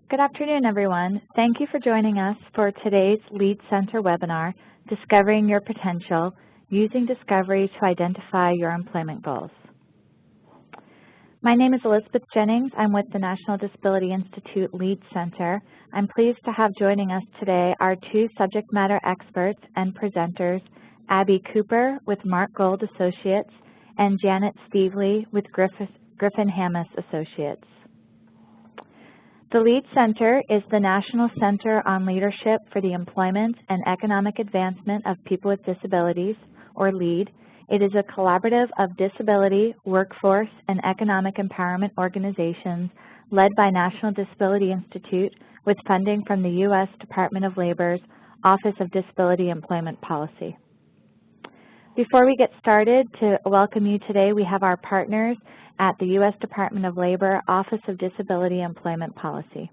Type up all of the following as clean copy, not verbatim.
Good afternoon, everyone. Thank you for joining us for today's Lead Center webinar, Discovering Your Potential, Using Discovery to Identify Your Employment Goals. My name is Elizabeth Jennings. I'm with the National Disability Institute Lead Center. I'm pleased to have joining us today our two subject matter experts and presenters, Abby Cooper with Mark Gold Associates and Janet Stevely with Griffin Hammis Associates. The Lead Center is the National Center on Leadership for the Employment and Economic Advancement of People with Disabilities, or LEAD. It is a collaborative of disability, workforce, and economic empowerment organizations led by National Disability Institute with funding from the U.S. Department of Labor's Office of Disability Employment Policy. Before we get started, to welcome you today, we have our partners at the U.S. Department of Labor, Office of Disability Employment Policy.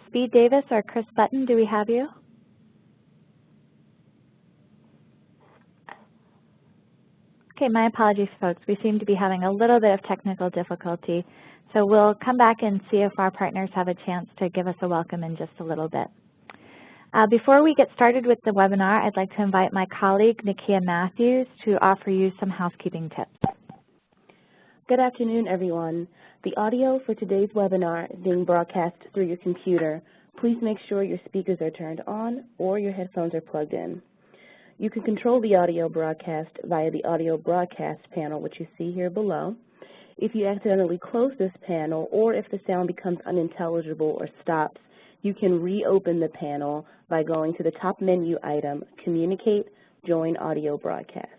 Speed Davis or Chris Button, do we have you? Okay, my apologies, folks. We seem to be having a little bit of technical difficulty, so we'll come back and see if our partners have a chance to give us a welcome in just a little bit. Before we get started with the webinar, I'd like to invite my colleague, Nakia Matthews, to offer you some housekeeping tips. Good afternoon, everyone. The audio for today's webinar is being broadcast through your computer. Please make sure your speakers are turned on or your headphones are plugged in. You can control the audio broadcast via the audio broadcast panel, which you see here below. If you accidentally close this panel or if the sound becomes unintelligible or stops, you can reopen the panel by going to the top menu item, Communicate, Join Audio Broadcast.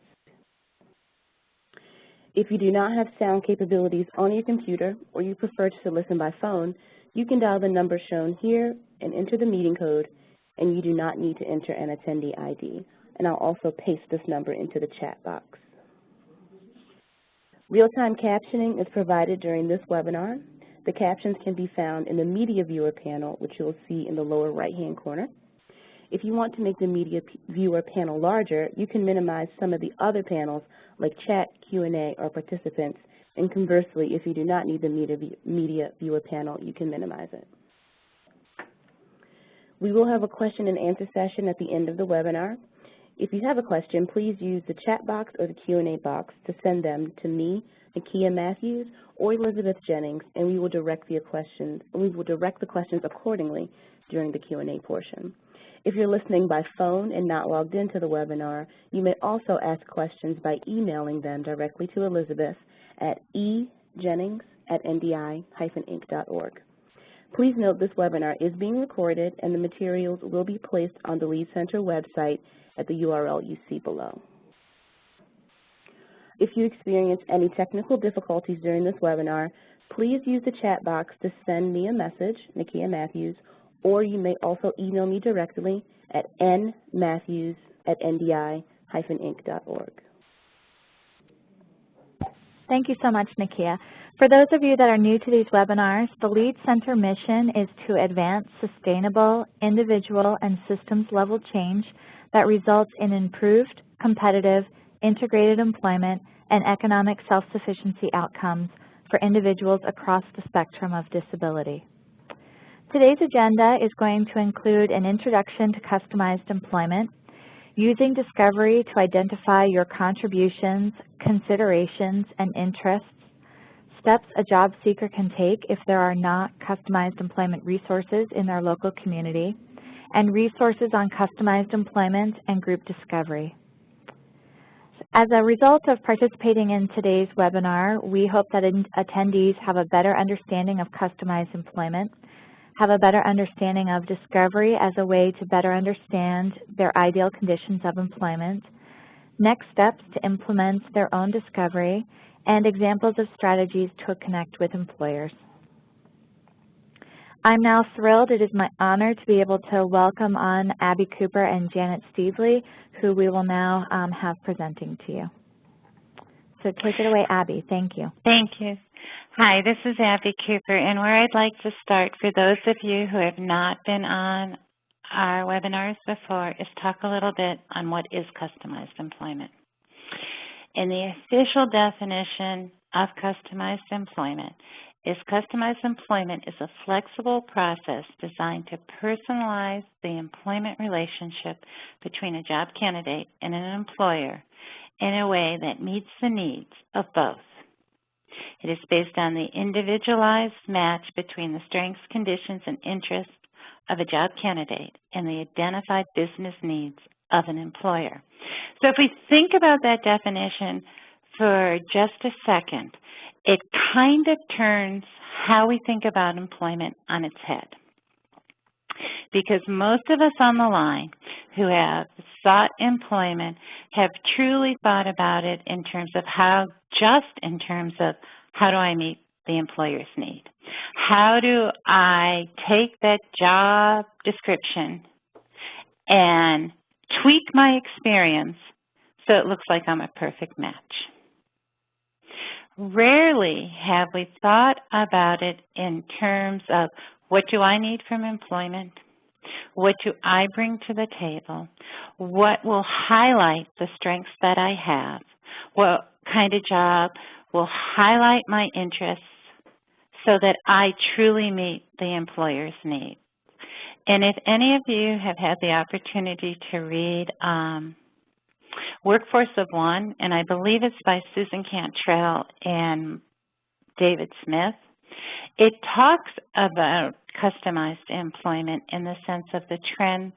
If you do not have sound capabilities on your computer or you prefer to listen by phone, you can dial the number shown here and enter the meeting code, and you do not need to enter an attendee ID. And I'll also paste this number into the chat box. Real-time captioning is provided during this webinar. The captions can be found in the Media Viewer panel, which you'll see in the lower right-hand corner. If you want to make the Media Viewer panel larger, you can minimize some of the other panels like Chat, Q&A, or Participants. And conversely, if you do not need the Media Viewer panel, you can minimize it. We will have a question and answer session at the end of the webinar. If you have a question, please use the chat box or the Q&A box to send them to me, Nakia Matthews, or Elizabeth Jennings, and we will direct the questions accordingly during the Q&A portion. If you're listening by phone and not logged into the webinar, you may also ask questions by emailing them directly to Elizabeth at ejennings@ndi-inc.org. Please note this webinar is being recorded and the materials will be placed on the Lead Center website at the URL you see below. If you experience any technical difficulties during this webinar, please use the chat box to send me a message, Nakia Matthews, or you may also email me directly at nmatthews@ndi-inc.org. Thank you so much, Nakia. For those of you that are new to these webinars, the Lead Center mission is to advance sustainable, individual, and systems-level change that results in improved, competitive, integrated employment and economic self-sufficiency outcomes for individuals across the spectrum of disability. Today's agenda is going to include an introduction to customized employment, using discovery to identify your contributions, considerations, and interests, steps a job seeker can take if there are not customized employment resources in their local community, and resources on customized employment and group discovery. As a result of participating in today's webinar, we hope that attendees have a better understanding of customized employment, have a better understanding of discovery as a way to better understand their ideal conditions of employment, next steps to implement their own discovery, and examples of strategies to connect with employers. I'm now thrilled. It is my honor to be able to welcome on Abby Cooper and Janet Stevely, who we will now have presenting to you. So take it away, Abby. Thank you. Thank you. Hi, this is Abby Cooper, and where I'd like to start, for those of you who have not been on our webinars before, is talk a little bit on what is customized employment. And the official definition of customized employment is a flexible process designed to personalize the employment relationship between a job candidate and an employer in a way that meets the needs of both. It is based on the individualized match between the strengths, conditions, and interests of a job candidate and the identified business needs of an employer. So if we think about that definition for just a second, it kind of turns how we think about employment on its head. Because most of us on the line who have sought employment have truly thought about it in terms of how do I meet the employer's need? How do I take that job description and tweak my experience so it looks like I'm a perfect match? Rarely have we thought about it in terms of what do I need from employment? What do I bring to the table? What will highlight the strengths that I have? What kind of job will highlight my interests so that I truly meet the employer's need? And if any of you have had the opportunity to read Workforce of One, and I believe it's by Susan Cantrell and David Smith, it talks about customized employment in the sense of the trend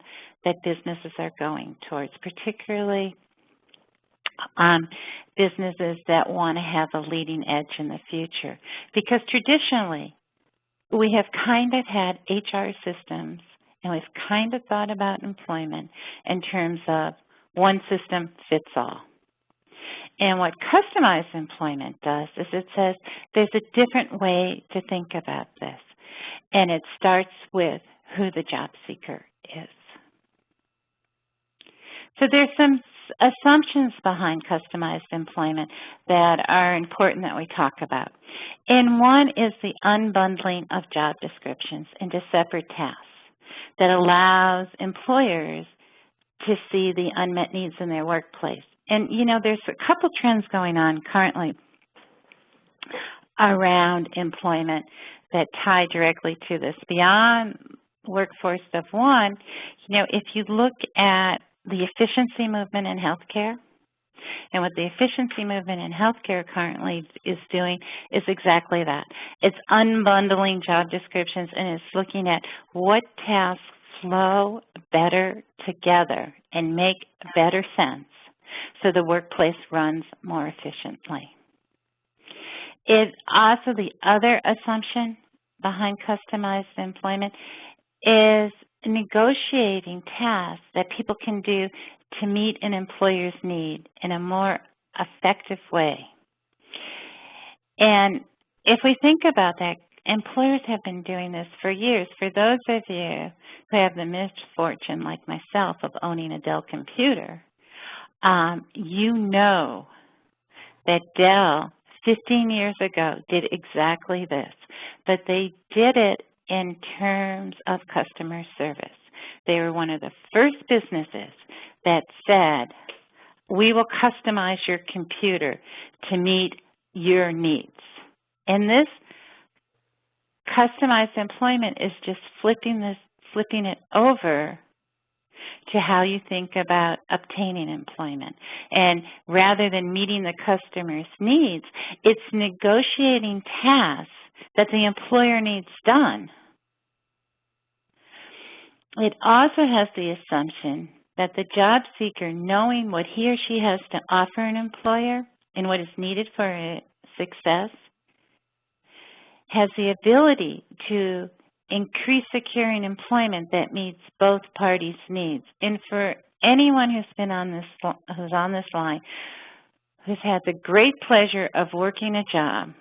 that businesses are going towards, particularly businesses that want to have a leading edge in the future. Because traditionally, we have kind of had HR systems, and we've kind of thought about employment in terms of one system fits all. And what customized employment does is it says there's a different way to think about this. And it starts with who the job seeker is. So there's some assumptions behind customized employment that are important that we talk about. And one is the unbundling of job descriptions into separate tasks that allows employers to see the unmet needs in their workplace. And, you know, there's a couple trends going on currently around employment that tie directly to this. Beyond Workforce of One, you know, if you look at the efficiency movement in healthcare, and what the efficiency movement in healthcare currently is doing is exactly that. It's unbundling job descriptions, and it's looking at what tasks flow better together and make better sense so the workplace runs more efficiently. It also, the other assumption behind customized employment is negotiating tasks that people can do to meet an employer's need in a more effective way. And if we think about that, employers have been doing this for years. For those of you who have the misfortune, like myself, of owning a Dell computer, you know that Dell 15 years ago did exactly this, but they did it in terms of customer service. They were one of the first businesses that said, we will customize your computer to meet your needs. And this customized employment is just flipping it over to how you think about obtaining employment. And rather than meeting the customer's needs, it's negotiating tasks that the employer needs done. It also has the assumption that the job seeker, knowing what he or she has to offer an employer and what is needed for success, has the ability to increase securing employment that meets both parties' needs. And for anyone who's on this line, who's had the great pleasure of working a job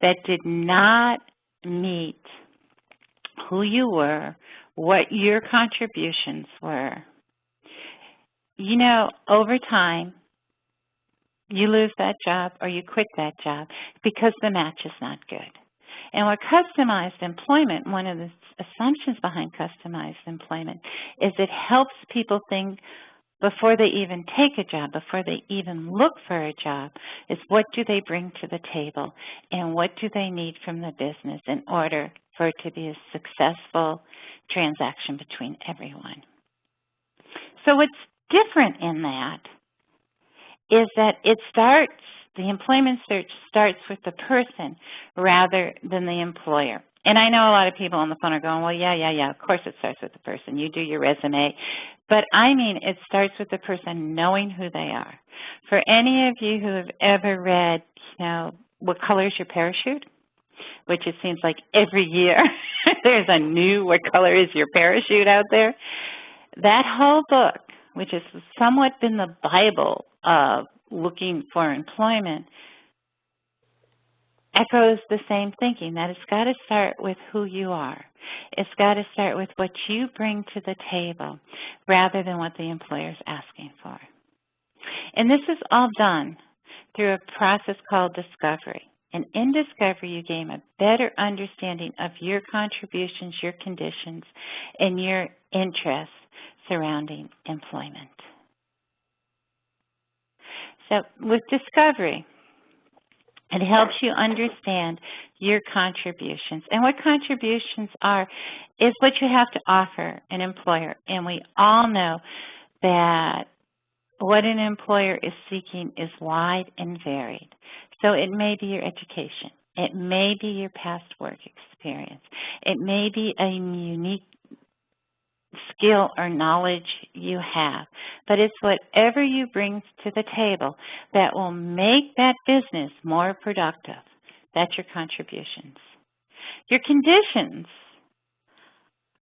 that did not meet who you were, what your contributions were, you know, over time, you lose that job or you quit that job because the match is not good. And with customized employment, one of the assumptions behind customized employment is it helps people think before they even take a job, before they even look for a job, is what do they bring to the table and what do they need from the business in order for it to be a successful transaction between everyone. So what's different in that is that the employment search starts with the person rather than the employer. And I know a lot of people on the phone are going, well, yeah, of course it starts with the person. You do your resume. But I mean, it starts with the person knowing who they are. For any of you who have ever read, What Color is Your Parachute? Which it seems like every year there's a new What Color is Your Parachute out there. That whole book, which has somewhat been the Bible of looking for employment, echoes the same thinking, that it's got to start with who you are. It's got to start with what you bring to the table rather than what the employer is asking for. And this is all done through a process called discovery. And in discovery, you gain a better understanding of your contributions, your conditions, and your interests surrounding employment. So with discovery, it helps you understand your contributions. And what contributions are is what you have to offer an employer. And we all know that what an employer is seeking is wide and varied. So it may be your education. It may be your past work experience. It may be a unique skill or knowledge you have, but it's whatever you bring to the table that will make that business more productive. That's your contributions. Your conditions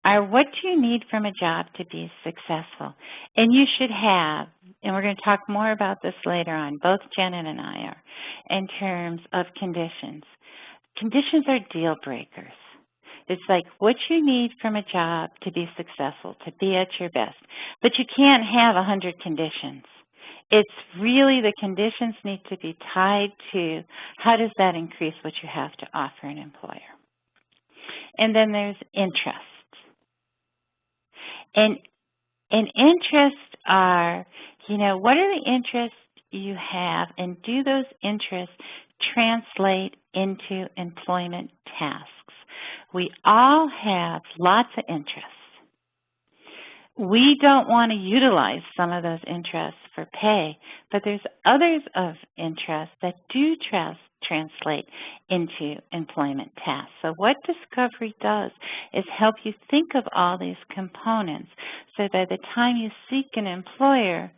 are what you need from a job to be successful. And you should have, and we're going to talk more about this later on, both Janet and I are, in terms of conditions. Conditions are deal breakers. It's like what you need from a job to be successful, to be at your best. But you can't have 100 conditions. It's really the conditions need to be tied to how does that increase what you have to offer an employer. And then there's interests. And interests are, what are the interests you have, and do those interests translate into employment tasks? We all have lots of interests. We don't want to utilize some of those interests for pay, but there's others of interest that do translate into employment tasks. So what discovery does is help you think of all these components so by the time you seek an employer,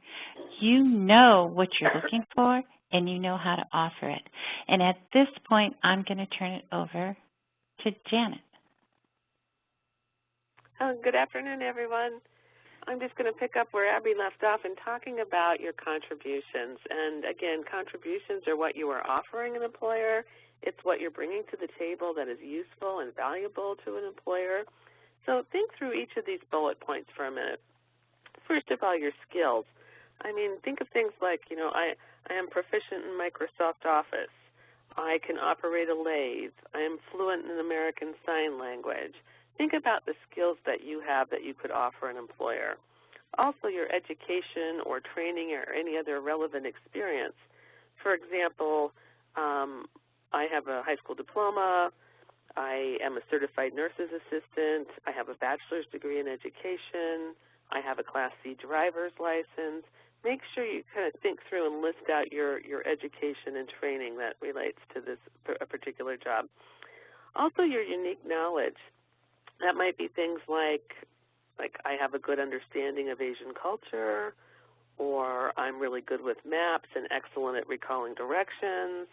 you know what you're looking for and you know how to offer it. And at this point, I'm going to turn it over to Janet. Good afternoon, everyone. I'm just going to pick up where Abby left off in talking about your contributions. And again, contributions are what you are offering an employer. It's what you're bringing to the table that is useful and valuable to an employer. So think through each of these bullet points for a minute. First of all, your skills. I mean, think of things like, I am proficient in Microsoft Office. I can operate a lathe. I am fluent in American Sign Language. Think about the skills that you have that you could offer an employer. Also, your education or training or any other relevant experience. For example, I have a high school diploma. I am a certified nurse's assistant. I have a bachelor's degree in education. I have a Class C driver's license. Make sure you kind of think through and list out your education and training that relates to a particular job. Also, your unique knowledge. That might be things like I have a good understanding of Asian culture, or I'm really good with maps and excellent at recalling directions,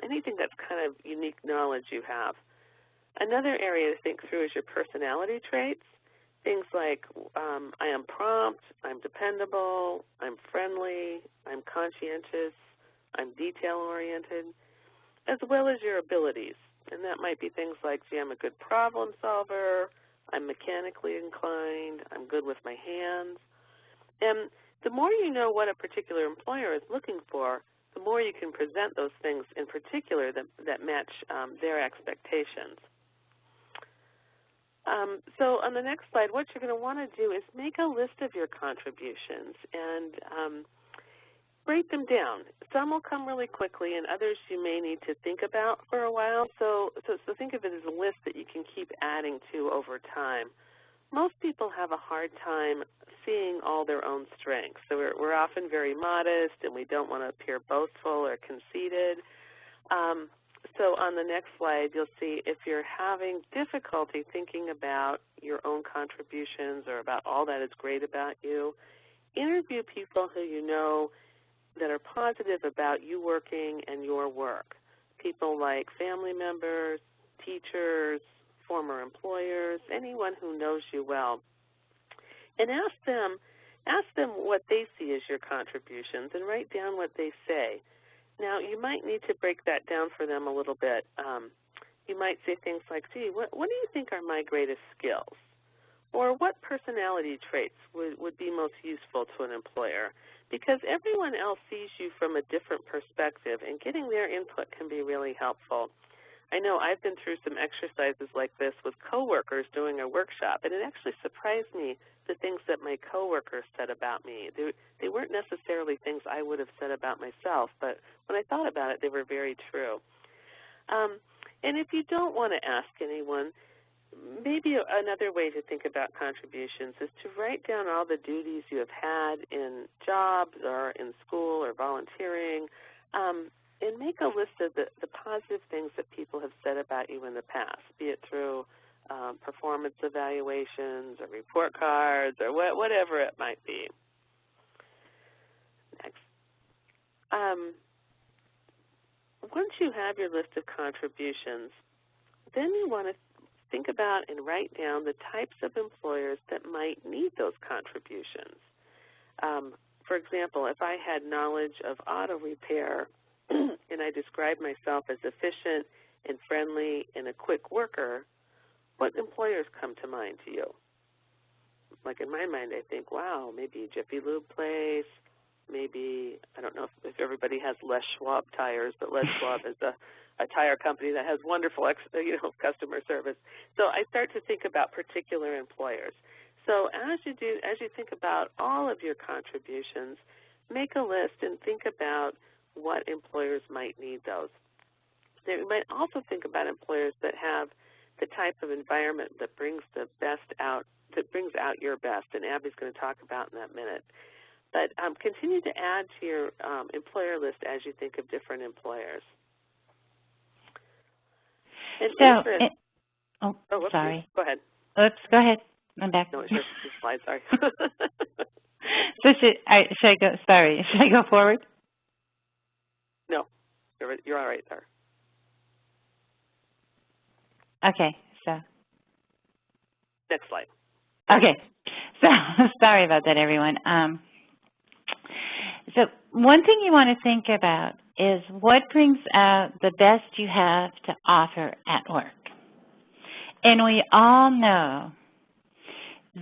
anything that's kind of unique knowledge you have. Another area to think through is your personality traits. Things like I am prompt, I'm dependable, I'm friendly, I'm conscientious, I'm detail-oriented, as well as your abilities. And that might be things like, I'm a good problem solver, I'm mechanically inclined, I'm good with my hands. And the more you know what a particular employer is looking for, more you can present those things in particular that match their expectations. So on the next slide, what you're going to want to do is make a list of your contributions and break them down. Some will come really quickly, and others you may need to think about for a while. So think of it as a list that you can keep adding to over time. Most people have a hard time seeing all their own strengths. So we're often very modest, and we don't want to appear boastful or conceited. So on the next slide, you'll see if you're having difficulty thinking about your own contributions or about all that is great about you, interview people who you know that are positive about you working and your work. People like family members, teachers, former employers, anyone who knows you well. And ask them what they see as your contributions and write down what they say. Now, you might need to break that down for them a little bit. You might say things like, gee, what do you think are my greatest skills? Or what personality traits would be most useful to an employer? Because everyone else sees you from a different perspective, and getting their input can be really helpful. I know I've been through some exercises like this with coworkers doing a workshop, and it actually surprised me the things that my coworkers said about me. They weren't necessarily things I would have said about myself, but when I thought about it, they were very true. And if you don't want to ask anyone, maybe another way to think about contributions is to write down all the duties you have had in jobs or in school or volunteering, and make a list of the positive things that people have said about you in the past, be it through performance evaluations or report cards or whatever it might be. Next. Once you have your list of contributions, then you want to think about and write down the types of employers that might need those contributions. For example, if I had knowledge of auto repair and I described myself as efficient and friendly and a quick worker, what employers come to mind to you? Like in my mind, I think, wow, maybe Jiffy Lube place, maybe, I don't know if everybody has Les Schwab tires, but Les Schwab is a tire company that has wonderful customer service. So I start to think about particular employers. So as you think about all of your contributions, make a list and think about what employers might need those. Now, you might also think about employers that have the type of environment that brings the best out, that brings out your best, and Abby's going to talk about in that minute. But continue to add to your employer list as you think of different employers. And sorry. Go ahead. Oops, go ahead. I'm back. No, it's just the slide, sorry. So should I go? Sorry, should I go forward? No, you're all right there. Okay, so. Next slide. Okay, so sorry about that, everyone. So one thing you want to think about is what brings out the best you have to offer at work. And we all know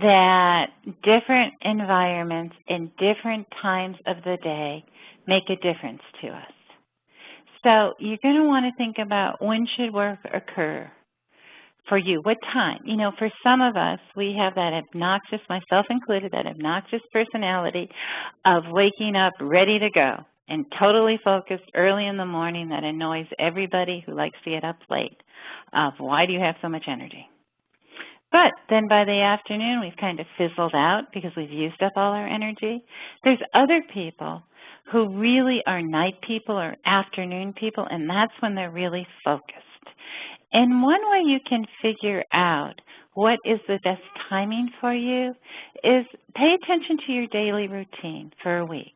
that different environments and different times of the day make a difference to us. So you're going to want to think about when should work occur for you, what time. You know, for some of us, we have that obnoxious, myself included, that obnoxious personality of waking up ready to go and totally focused early in the morning that annoys everybody who likes to get up late. Why do you have so much energy? But then by the afternoon, we've kind of fizzled out because we've used up all our energy. There's other people who really are night people or afternoon people, and that's when they're really focused. And one way you can figure out what is the best timing for you is pay attention to your daily routine for a week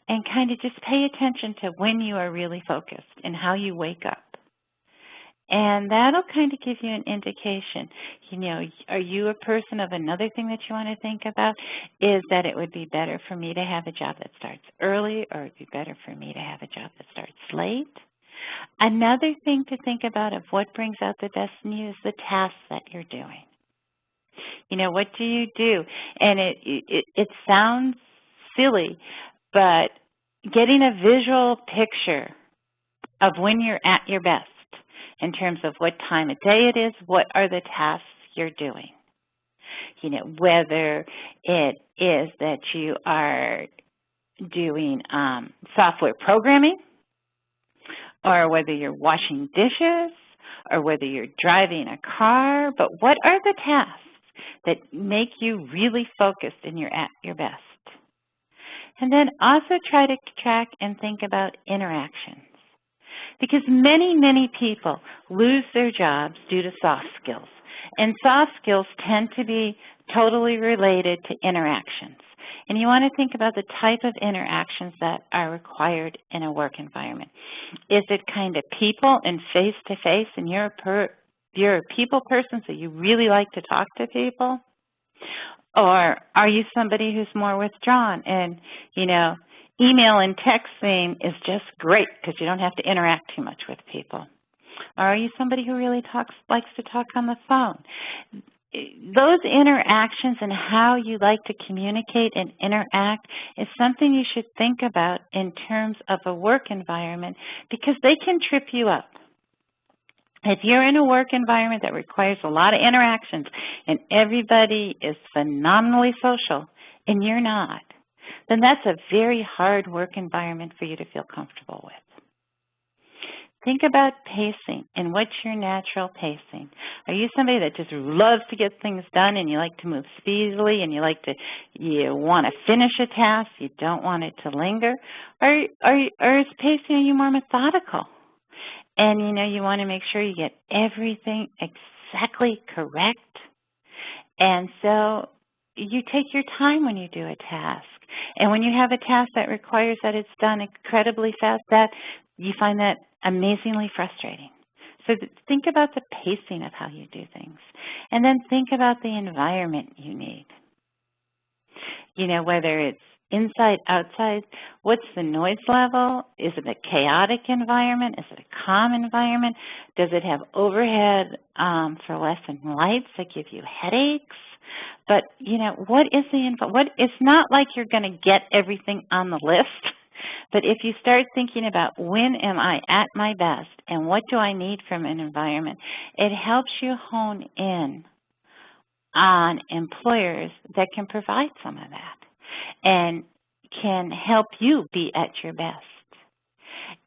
and kind of just pay attention to when you are really focused and how you wake up. And that'll kind of give you an indication. You know, are you a person of another thing that you want to think about is that it would be better for me to have a job that starts early, or it would be better for me to have a job that starts late. Another thing to think about of what brings out the best in you is the tasks that you're doing. You know, what do you do? And it sounds silly, but getting a visual picture of when you're at your best in terms of what time of day it is, what are the tasks you're doing. You know, whether it is that you are doing software programming, or whether you're washing dishes, or whether you're driving a car, but what are the tasks that make you really focused and you're at your best? And then also try to track and think about interactions. Because many, many people lose their jobs due to soft skills. And soft skills tend to be totally related to interactions. And you want to think about the type of interactions that are required in a work environment. Is it kind of people and face-to-face, and you're a people person, so you really like to talk to people? Or are you somebody who's more withdrawn and, you know, email and texting is just great because you don't have to interact too much with people? Or are you somebody who really likes to talk on the phone? Those interactions and how you like to communicate and interact is something you should think about in terms of a work environment because they can trip you up. If you're in a work environment that requires a lot of interactions and everybody is phenomenally social and you're not, then that's a very hard work environment for you to feel comfortable with. Think about pacing and what's your natural pacing. Are you somebody that just loves to get things done and you like to move speedily and you want to finish a task, you don't want it to linger? Or is pacing, are you more methodical? And you know, you want to make sure you get everything exactly correct. And so you take your time when you do a task. And when you have a task that requires that it's done incredibly fast, that you find that amazingly frustrating. So think about the pacing of how you do things. And then think about the environment you need. You know, whether it's inside, outside, what's the noise level? Is it a chaotic environment? Is it a calm environment? Does it have overhead fluorescent lights that give you headaches? But, you know, it's not like you're going to get everything on the list, but if you start thinking about when am I at my best and what do I need from an environment, it helps you hone in on employers that can provide some of that and can help you be at your best.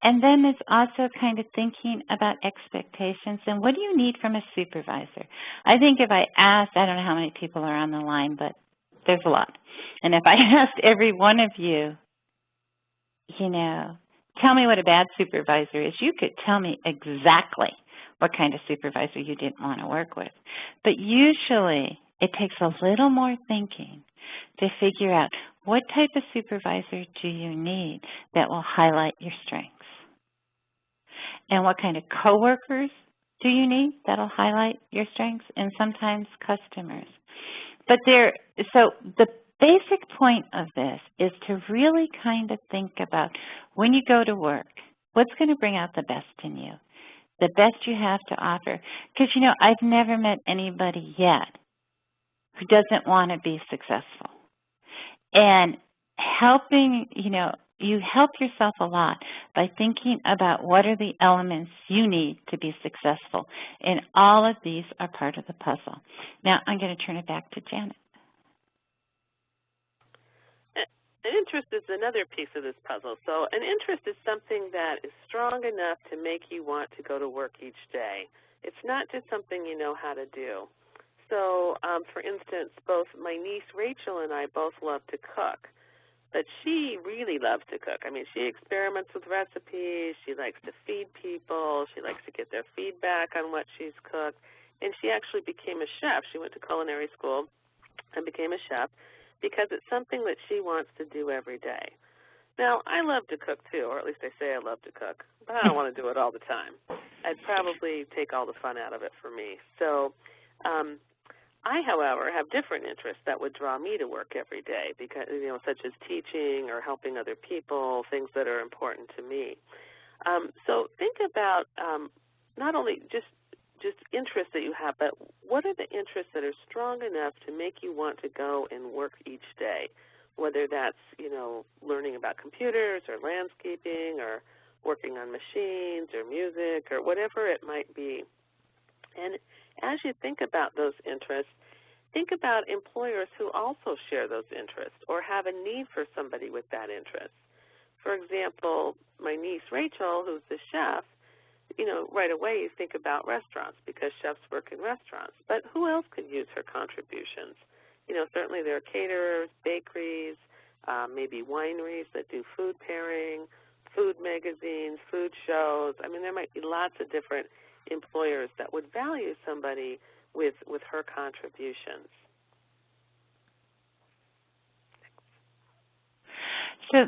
And then it's also kind of thinking about expectations and what do you need from a supervisor? I think if I asked, I don't know how many people are on the line, but there's a lot. And if I asked every one of you, you know, tell me what a bad supervisor is, you could tell me exactly what kind of supervisor you didn't want to work with. But usually it takes a little more thinking to figure out what type of supervisor do you need that will highlight your strengths. And what kind of coworkers do you need that will highlight your strengths, and sometimes customers. But so the basic point of this is to really kind of think about when you go to work, what's going to bring out the best in you, the best you have to offer. Because, you know, I've never met anybody yet who doesn't want to be successful. And helping, you know, you help yourself a lot by thinking about what are the elements you need to be successful. And all of these are part of the puzzle. Now, I'm going to turn it back to Janet. An interest is another piece of this puzzle. So an interest is something that is strong enough to make you want to go to work each day. It's not just something you know how to do. So, for instance, both my niece Rachel and I both love to cook, but she really loves to cook. I mean, she experiments with recipes. She likes to feed people. She likes to get their feedback on what she's cooked, and she actually became a chef. She went to culinary school and became a chef because it's something that she wants to do every day. Now, I love to cook too, or at least I say I love to cook, but I don't want to do it all the time. I'd probably take all the fun out of it for me. So I, however, have different interests that would draw me to work every day, because, you know, such as teaching or helping other people, things that are important to me. So think about not only just interests that you have, but what are the interests that are strong enough to make you want to go and work each day? whether that's, learning about computers or landscaping or working on machines or music or whatever it might be. And as you think about those interests, think about employers who also share those interests or have a need for somebody with that interest. For example, my niece Rachel, who's the chef, right away you think about restaurants because chefs work in restaurants. But who else could use her contributions? Certainly there are caterers, bakeries, maybe wineries that do food pairing, food magazines, food shows. I mean, there might be lots of different employers that would value somebody with her contributions. So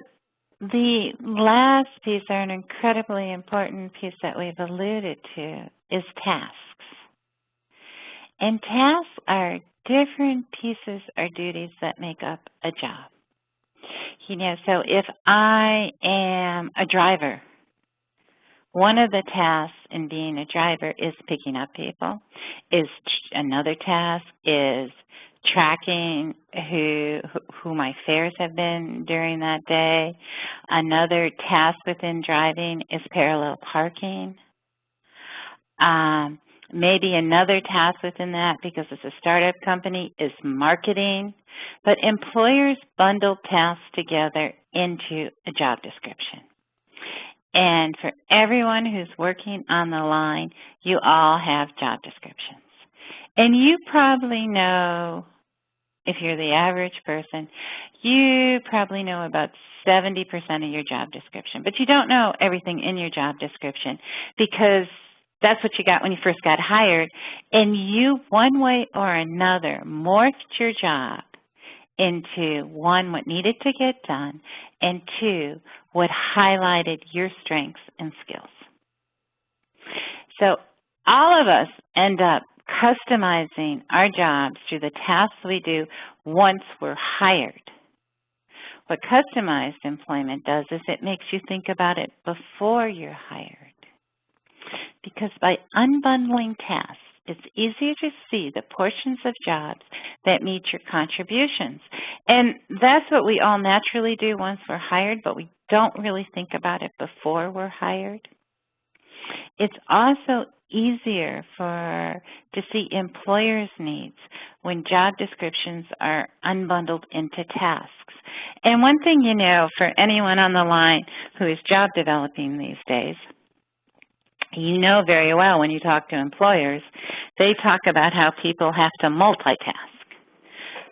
the last piece, or an incredibly important piece that we've alluded to, is tasks. And tasks are different pieces or duties that make up a job. So if I am a driver, one of the tasks in being a driver is picking up people. Another task is tracking who my fares have been during that day. Another task within driving is parallel parking. Maybe another task within that, because it's a startup company, is marketing. But employers bundle tasks together into a job description. And for everyone who's working on the line, you all have job descriptions. And you probably know, if you're the average person, you probably know about 70% of your job description. But you don't know everything in your job description because that's what you got when you first got hired. And you, one way or another, morphed your job into, one, what needed to get done, and two, what highlighted your strengths and skills. So all of us end up customizing our jobs through the tasks we do once we're hired. What customized employment does is it makes you think about it before you're hired. Because by unbundling tasks, it's easier to see the portions of jobs that meet your contributions. And that's what we all naturally do once we're hired, but we don't really think about it before we're hired. It's also easier to see employers' needs when job descriptions are unbundled into tasks. And one thing for anyone on the line who is job developing these days, you know very well when you talk to employers, they talk about how people have to multitask.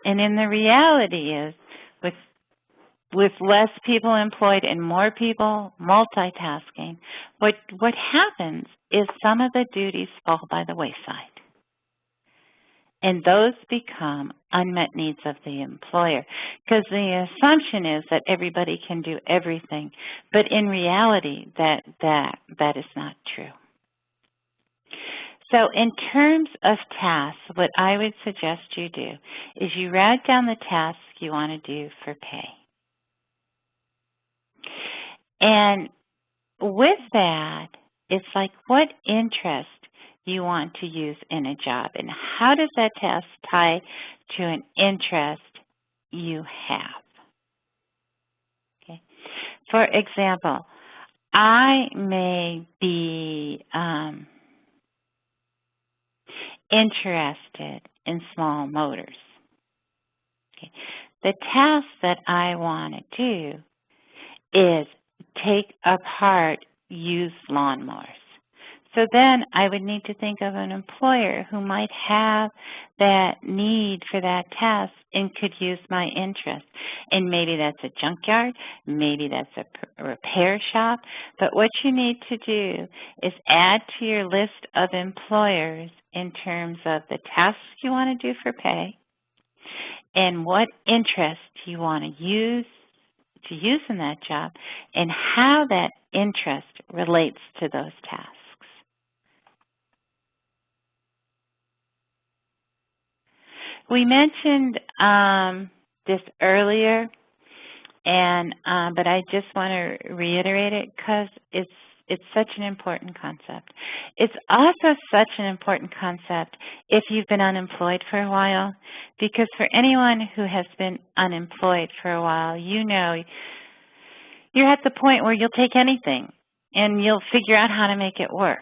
And in the reality is, with less people employed and more people multitasking, what happens is some of the duties fall by the wayside. And those become unmet needs of the employer, because the assumption is that everybody can do everything, but in reality, that is not true. So in terms of tasks, what I would suggest you do is you write down the tasks you want to do for pay. And with that, it's like what interest you want to use in a job, and how does that task tie to an interest you have? Okay. For example, I may be interested in small motors. Okay. The task that I want to do is take apart used lawnmowers. So then I would need to think of an employer who might have that need for that task and could use my interest. And maybe that's a junkyard, maybe that's a repair shop. But what you need to do is add to your list of employers in terms of the tasks you want to do for pay and what interest you want to use in that job and how that interest relates to those tasks. We mentioned this earlier, but I just want to reiterate it because It's such an important concept. It's also such an important concept if you've been unemployed for a while, because for anyone who has been unemployed for a while, you know you're at the point where you'll take anything and you'll figure out how to make it work.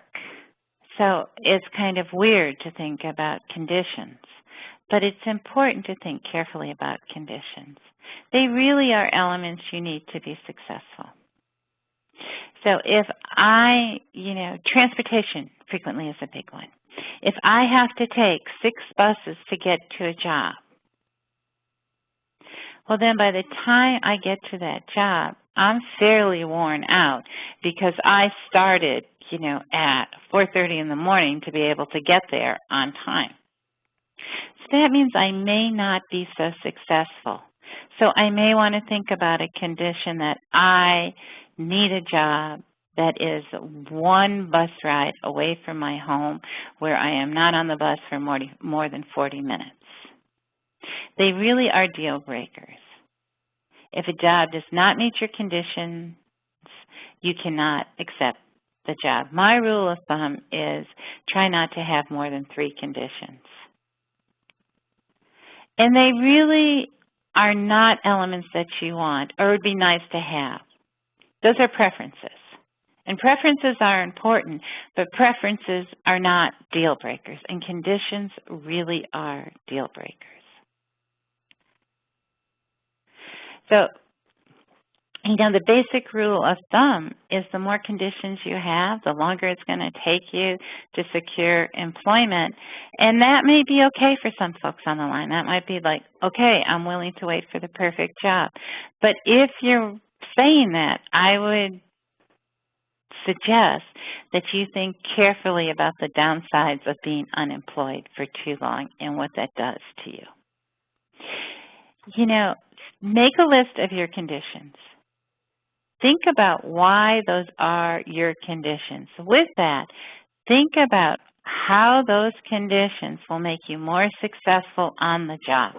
So it's kind of weird to think about conditions, but it's important to think carefully about conditions. They really are elements you need to be successful. So if transportation frequently is a big one. If I have to take 6 buses to get to a job, well then by the time I get to that job, I'm fairly worn out because I started, at 4:30 in the morning to be able to get there on time. So that means I may not be so successful. So I may want to think about a condition that I need a job that is 1 bus ride away from my home where I am not on the bus for more than 40 minutes. They really are deal breakers. If a job does not meet your conditions, you cannot accept the job. My rule of thumb is try not to have more than 3 conditions. And they really are not elements that you want or would be nice to have. Those are preferences. And preferences are important, but preferences are not deal breakers, and conditions really are deal breakers. So, the basic rule of thumb is the more conditions you have, the longer it's going to take you to secure employment. And that may be okay for some folks on the line. That might be like, okay, I'm willing to wait for the perfect job. But if you're saying that, I would suggest that you think carefully about the downsides of being unemployed for too long and what that does to you. Make a list of your conditions. Think about why those are your conditions. With that, think about how those conditions will make you more successful on the job,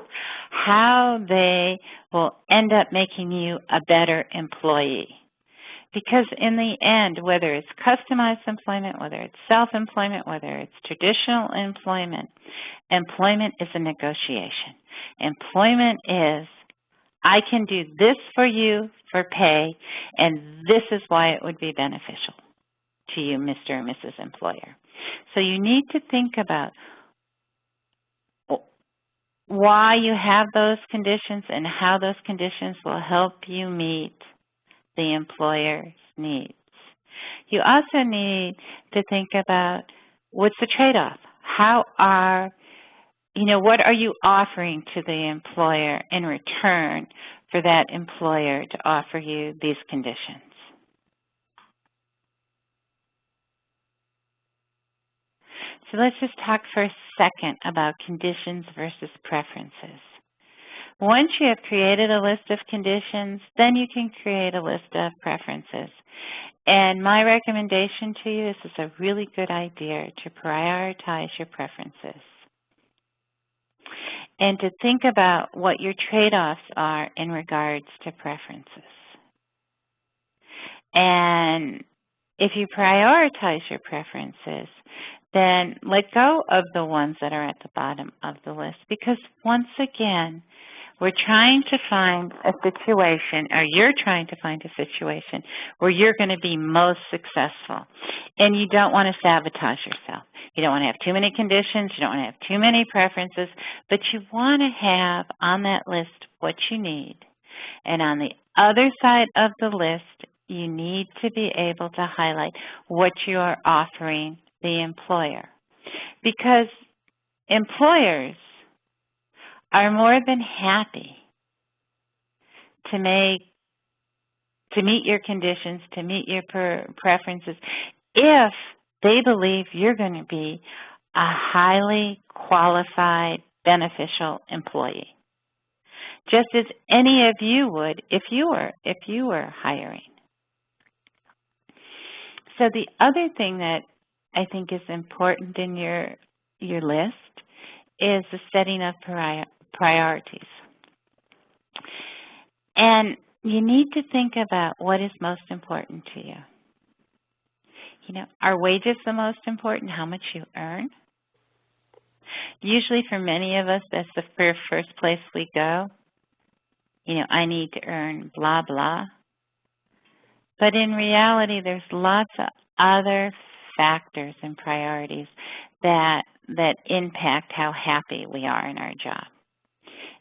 how they will end up making you a better employee. Because in the end, whether it's customized employment, whether it's self-employment, whether it's traditional employment, employment is a negotiation. Employment is, I can do this for you for pay, and this is why it would be beneficial to you, Mr. or Mrs. Employer. So you need to think about why you have those conditions and how those conditions will help you meet the employer's needs. You also need to think about what's the trade-off? What are you offering to the employer in return for that employer to offer you these conditions? So let's just talk for a second about conditions versus preferences. Once you have created a list of conditions, then you can create a list of preferences. And my recommendation to you is it's a really good idea to prioritize your preferences and to think about what your trade-offs are in regards to preferences. And if you prioritize your preferences, then let go of the ones that are at the bottom of the list, because once again, we're trying to find a situation, or you're trying to find a situation where you're going to be most successful. And you don't want to sabotage yourself. You don't want to have too many conditions. You don't want to have too many preferences. But you want to have on that list what you need. And on the other side of the list, you need to be able to highlight what you are offering the employer. Because employers are more than happy to meet your conditions, to meet your preferences, if they believe you're going to be a highly qualified, beneficial employee, just as any of you would if you were hiring. So the other thing that I think is important in your list is the setting of priorities. And you need to think about what is most important to you. are wages the most important, how much you earn? Usually for many of us, that's the first place we go. I need to earn blah, blah. But in reality, there's lots of other factors and priorities that impact how happy we are in our job.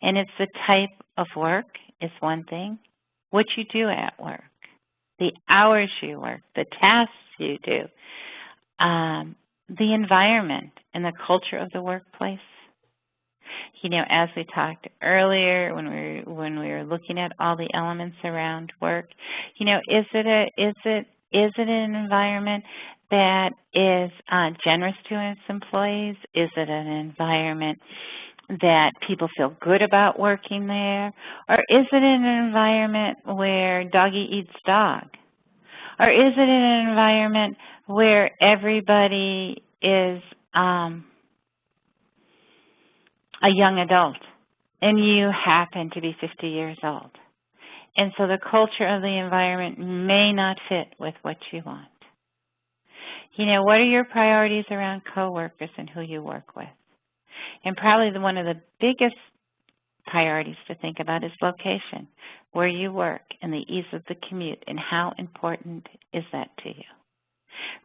And it's the type of work is one thing, what you do at work, the hours you work, the tasks you do, the environment and the culture of the workplace. As we talked earlier when we were looking at all the elements around work, is it an environment that is generous to its employees? Is it an environment that people feel good about working there? Or is it an environment where doggy eats dog? Or is it an environment where everybody is a young adult and you happen to be 50 years old? And so the culture of the environment may not fit with what you want. What are your priorities around coworkers and who you work with? And probably one of the biggest priorities to think about is location, where you work and the ease of the commute, and how important is that to you?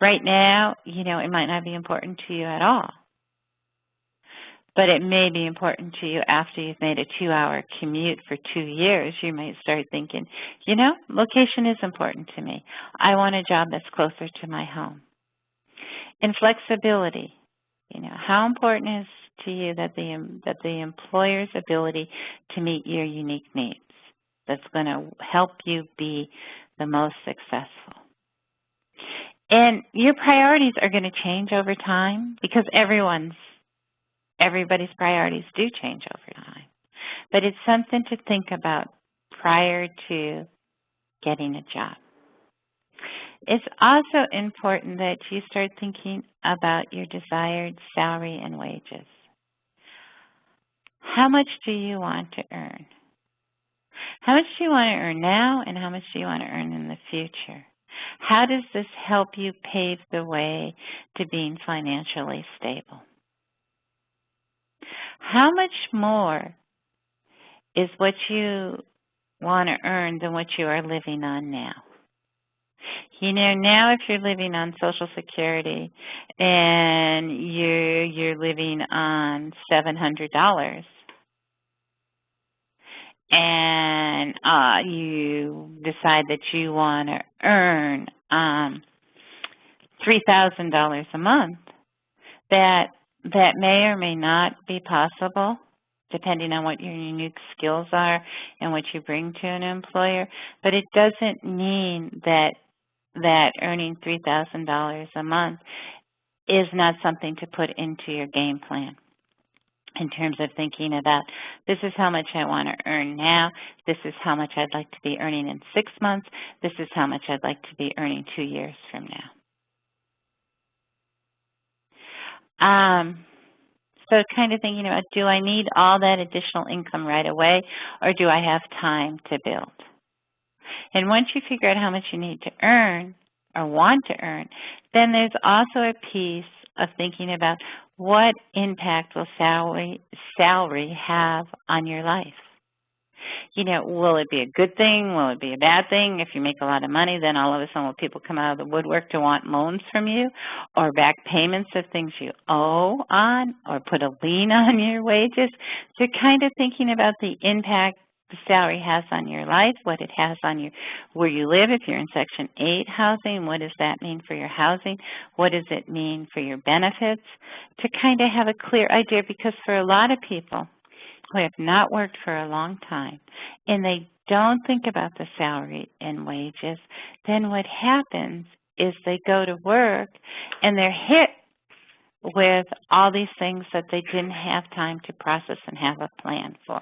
Right now, it might not be important to you at all, but it may be important to you after you've made a 2-hour commute for 2 years. You might start thinking, location is important to me. I want a job that's closer to my home. And flexibility, how important is to you that the employer's ability to meet your unique needs, that's going to help you be the most successful. And your priorities are going to change over time because everybody's priorities do change over time. But it's something to think about prior to getting a job. It's also important that you start thinking about your desired salary and wages. How much do you want to earn? How much do you want to earn now, and how much do you want to earn in the future? How does this help you pave the way to being financially stable? How much more is what you want to earn than what you are living on now? Now if you're living on Social Security and you're living on $700 and you decide that you want to earn $3,000 a month, that may or may not be possible depending on what your unique skills are and what you bring to an employer, but it doesn't mean that earning $3,000 a month is not something to put into your game plan in terms of thinking about, this is how much I want to earn now, this is how much I'd like to be earning in 6 months, this is how much I'd like to be earning 2 years from now. So kind of thinking about, do I need all that additional income right away, or do I have time to build? And once you figure out how much you need to earn or want to earn, then there's also a piece of thinking about what impact will salary have on your life. Will it be a good thing? Will it be a bad thing? If you make a lot of money, then all of a sudden will people come out of the woodwork to want loans from you or back payments of things you owe on, or put a lien on your wages? So kind of thinking about the impact the salary has on your life, what it has on where you live. If you're in Section 8 housing, what does that mean for your housing? What does it mean for your benefits? To kind of have a clear idea, because for a lot of people who have not worked for a long time and they don't think about the salary and wages, then what happens is they go to work and they're hit with all these things that they didn't have time to process and have a plan for,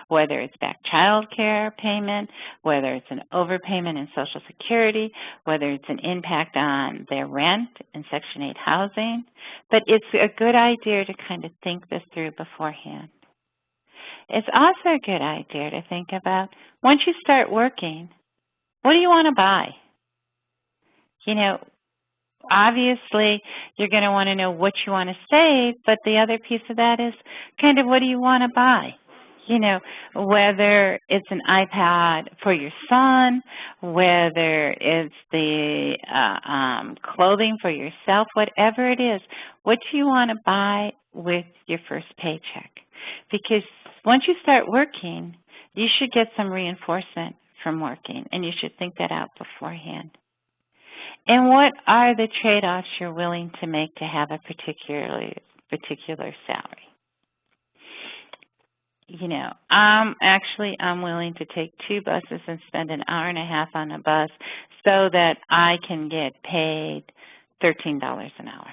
whether it's back child care payment, whether it's an overpayment in Social Security, whether it's an impact on their rent in Section 8 housing. But it's a good idea to kind of think this through beforehand. It's also a good idea to think about, once you start working, what do you want to buy? obviously you're going to want to know what you want to save, but the other piece of that is kind of what do you want to buy? You know, whether it's an iPad for your son, whether it's the clothing for yourself, whatever it is, what do you want to buy with your first paycheck? Because once you start working, you should get some reinforcement from working, and you should think that out beforehand. And what are the trade-offs you're willing to make to have a particular salary? You know, I'm willing to take 2 buses and spend an hour and a half on a bus so that I can get paid $13 an hour.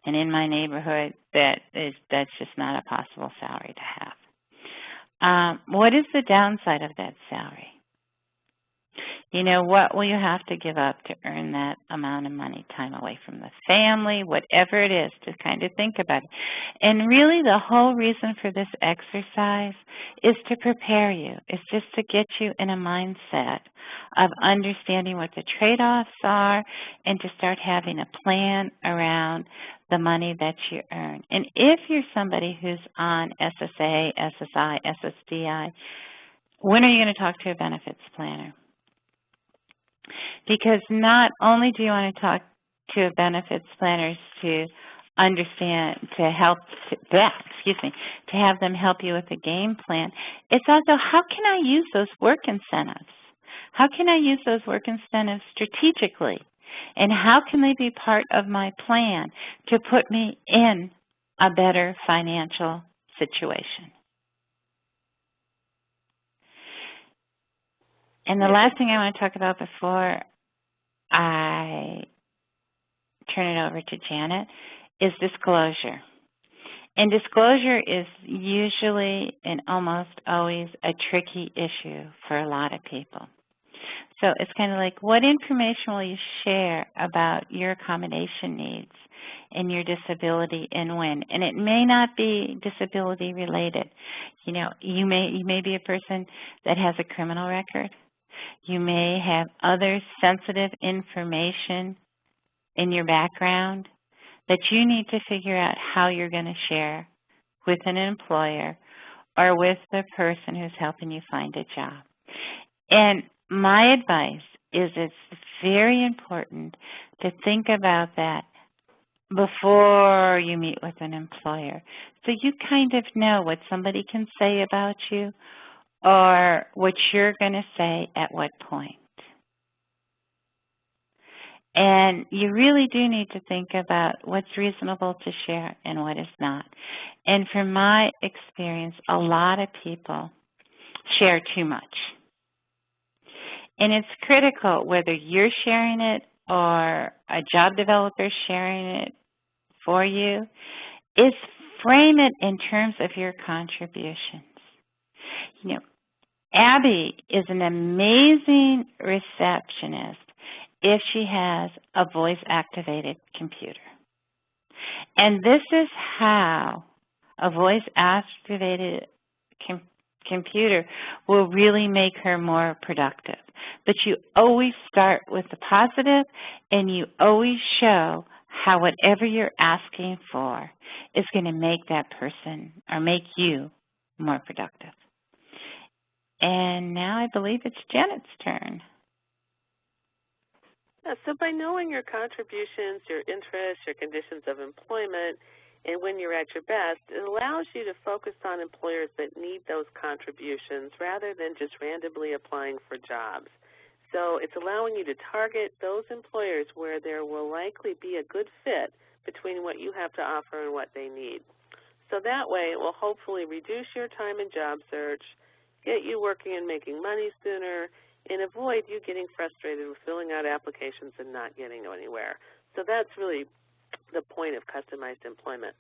And in my neighborhood, that's just not a possible salary to have. What is the downside of that salary? You know, what will you have to give up to earn that amount of money, time away from the family, whatever it is, to kind of think about it. And really the whole reason for this exercise is to prepare you. It's just to get you in a mindset of understanding what the trade-offs are and to start having a plan around the money that you earn. And if you're somebody who's on SSA, SSI, SSDI, when are you going to talk to a benefits planner? Because not only do you want to talk to a benefits planner to understand, to help, to have them help you with a game plan, it's also how can I use those work incentives? How can I use those work incentives strategically? And how can they be part of my plan to put me in a better financial situation? And the last thing I want to talk about before I turn it over to Janet is disclosure. And disclosure is usually and almost always a tricky issue for a lot of people. So it's kind of like, what information will you share about your accommodation needs and your disability and when? And it may not be disability related. You know, you may be a person that has a criminal record. You may have other sensitive information in your background that you need to figure out how you're going to share with an employer or with the person who's helping you find a job. And my advice is it's very important to think about that before you meet with an employer, so you kind of know what somebody can say about you or what you're going to say at what point. And you really do need to think about what's reasonable to share and what is not. And from my experience, a lot of people share too much. And it's critical whether you're sharing it or a job developer sharing it for you, is frame it in terms of your contributions. You know, Abby is an amazing receptionist if she has a voice-activated computer. And this is how a voice-activated computer will really make her more productive. But you always start with the positive, and you always show how whatever you're asking for is going to make that person or make you more productive. And now I believe it's Janet's turn. So by knowing your contributions, your interests, your conditions of employment, and when you're at your best, it allows you to focus on employers that need those contributions rather than just randomly applying for jobs. So it's allowing you to target those employers where there will likely be a good fit between what you have to offer and what they need. So that way it will hopefully reduce your time in job search, get you working and making money sooner, and avoid you getting frustrated with filling out applications and not getting anywhere. So that's really the point of customized employment.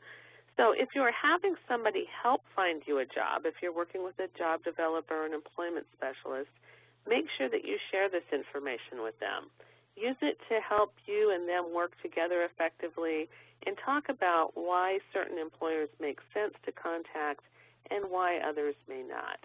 So if you're having somebody help find you a job, if you're working with a job developer or an employment specialist, make sure that you share this information with them. Use it to help you and them work together effectively, and talk about why certain employers make sense to contact and why others may not.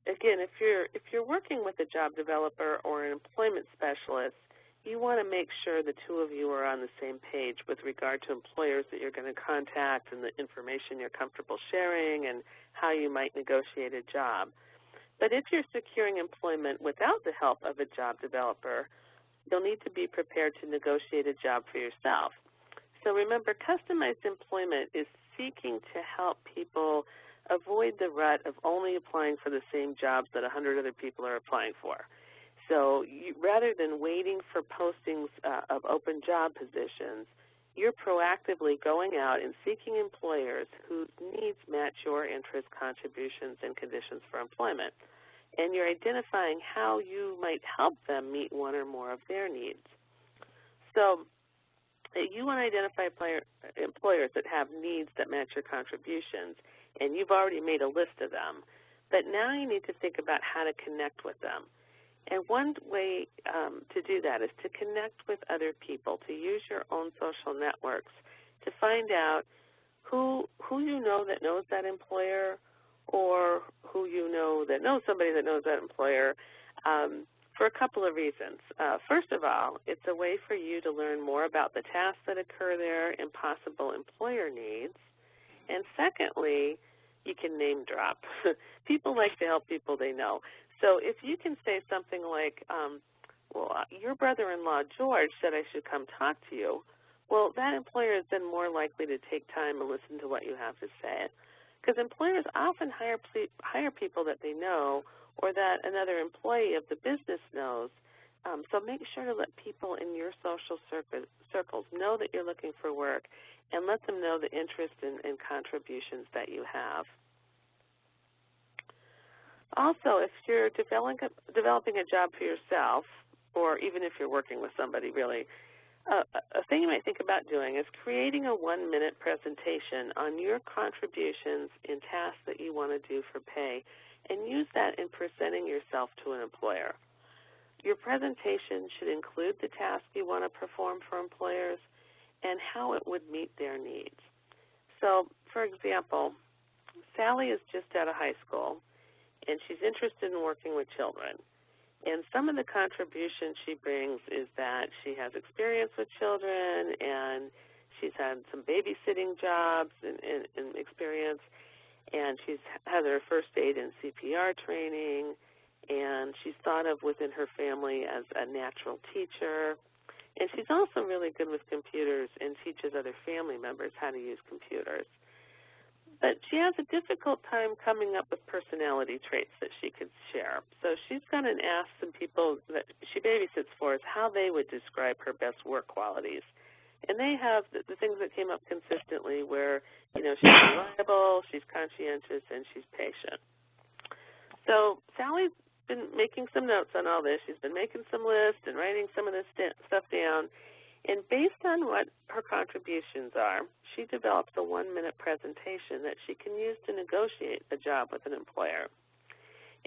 again, if you're working with a job developer or an employment specialist, you want to make sure the two of you are on the same page with regard to employers that you're going to contact and the information you're comfortable sharing and how you might negotiate a job. But if you're securing employment without the help of a job developer, you'll need to be prepared to negotiate a job for yourself. So remember, customized employment is seeking to help people avoid the rut of only applying for the same jobs that 100 other people are applying for. So rather than waiting for postings of open job positions, you're proactively going out and seeking employers whose needs match your interests, contributions, and conditions for employment. And you're identifying how you might help them meet one or more of their needs. So you want to identify employers that have needs that match your contributions, and you've already made a list of them. But now you need to think about how to connect with them. And one way to do that is to connect with other people, to use your own social networks to find out who you know that knows that employer, or who you know that knows somebody that knows that employer, for a couple of reasons. First of all, it's a way for you to learn more about the tasks that occur there and possible employer needs. And secondly, you can name drop. People like to help people they know. So if you can say something like, well, your brother-in-law, George, said I should come talk to you, well, that employer is then more likely to take time and listen to what you have to say. Because employers often hire people that they know or that another employee of the business knows. So make sure to let people in your social circles know that you're looking for work, and let them know the interest and contributions that you have. Also, if you're developing a job for yourself, or even if you're working with somebody really, a thing you might think about doing is creating a 1-minute presentation on your contributions and tasks that you want to do for pay, and use that in presenting yourself to an employer. Your presentation should include the task you want to perform for employers and how it would meet their needs. So, for example, Sally is just out of high school, and she's interested in working with children. And some of the contributions she brings is that she has experience with children, and she's had some babysitting jobs and experience, and she's had her first aid and CPR training, and she's thought of within her family as a natural teacher. And she's also really good with computers and teaches other family members how to use computers. But she has a difficult time coming up with personality traits that she could share. So she's gone and asked some people that she babysits for how they would describe her best work qualities. And they have the things that came up consistently where, you know, she's reliable, she's conscientious, and she's patient. So Sally's been making some notes on all this. She's been making some lists and writing some of this stuff down. And based on what her contributions are, she develops a 1-minute presentation that she can use to negotiate a job with an employer.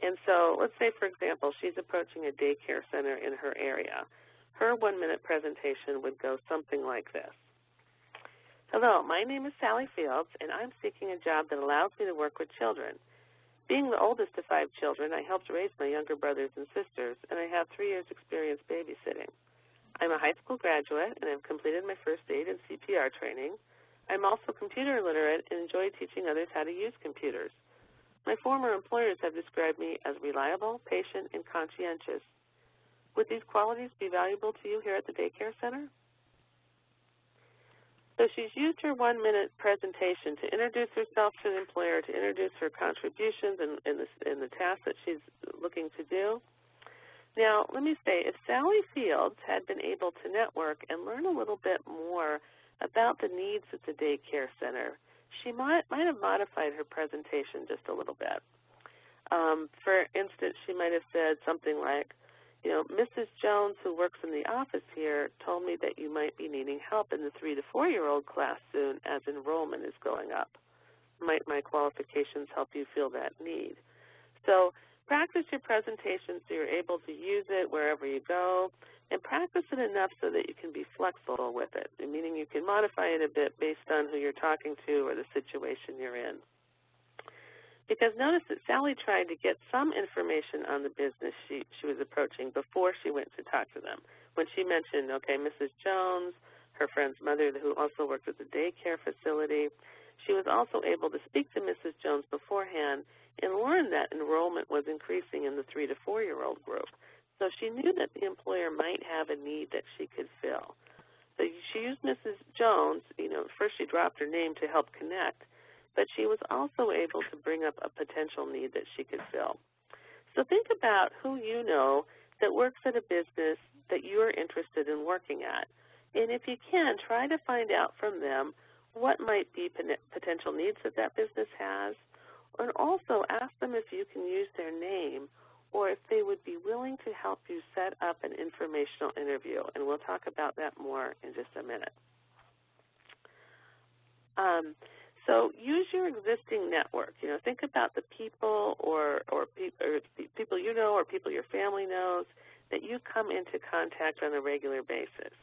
And so let's say, for example, she's approaching a daycare center in her area. Her 1-minute presentation would go something like this. Hello, my name is Sally Fields, and I'm seeking a job that allows me to work with children. Being the oldest of 5 children, I helped raise my younger brothers and sisters, and I have 3 years' experience babysitting. I'm a high school graduate, and I've completed my first aid and CPR training. I'm also computer literate and enjoy teaching others how to use computers. My former employers have described me as reliable, patient, and conscientious. Would these qualities be valuable to you here at the daycare center? So she's used her 1-minute presentation to introduce herself to the employer, to introduce her contributions and the tasks that she's looking to do. Now, let me say, if Sally Fields had been able to network and learn a little bit more about the needs at the daycare center, she might have modified her presentation just a little bit. For instance, she might have said something like, you know, Mrs. Jones, who works in the office here, told me that you might be needing help in the 3- to 4-year-old class soon as enrollment is going up. Might my qualifications help you fill that need? So practice your presentation so you're able to use it wherever you go, and practice it enough so that you can be flexible with it, meaning you can modify it a bit based on who you're talking to or the situation you're in. Because notice that Sally tried to get some information on the business she was approaching before she went to talk to them. When she mentioned, okay, Mrs. Jones, her friend's mother who also worked at the daycare facility, she was also able to speak to Mrs. Jones beforehand and learn that enrollment was increasing in the 3 to 4-year-old group. So she knew that the employer might have a need that she could fill. So she used Mrs. Jones, first she dropped her name to help connect, but she was also able to bring up a potential need that she could fill. So think about who you know that works at a business that you're interested in working at. And if you can, try to find out from them what might be potential needs that that business has, and also ask them if you can use their name or if they would be willing to help you set up an informational interview. And we'll talk about that more in just a minute. So use your existing network. Think about the people or people you know or people your family knows that you come into contact on a regular basis.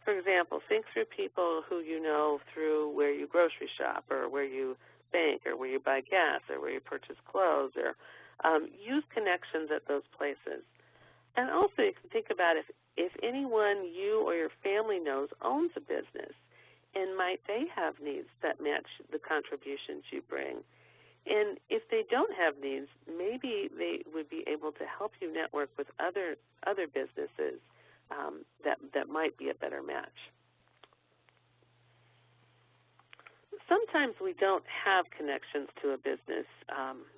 For example, think through people who you know through where you grocery shop or where you bank or where you buy gas or where you purchase clothes, or use connections at those places. And also you can think about if anyone you or your family knows owns a business, and might they have needs that match the contributions you bring. And if they don't have needs, maybe they would be able to help you network with other businesses that might be a better match. Sometimes we don't have connections to a business,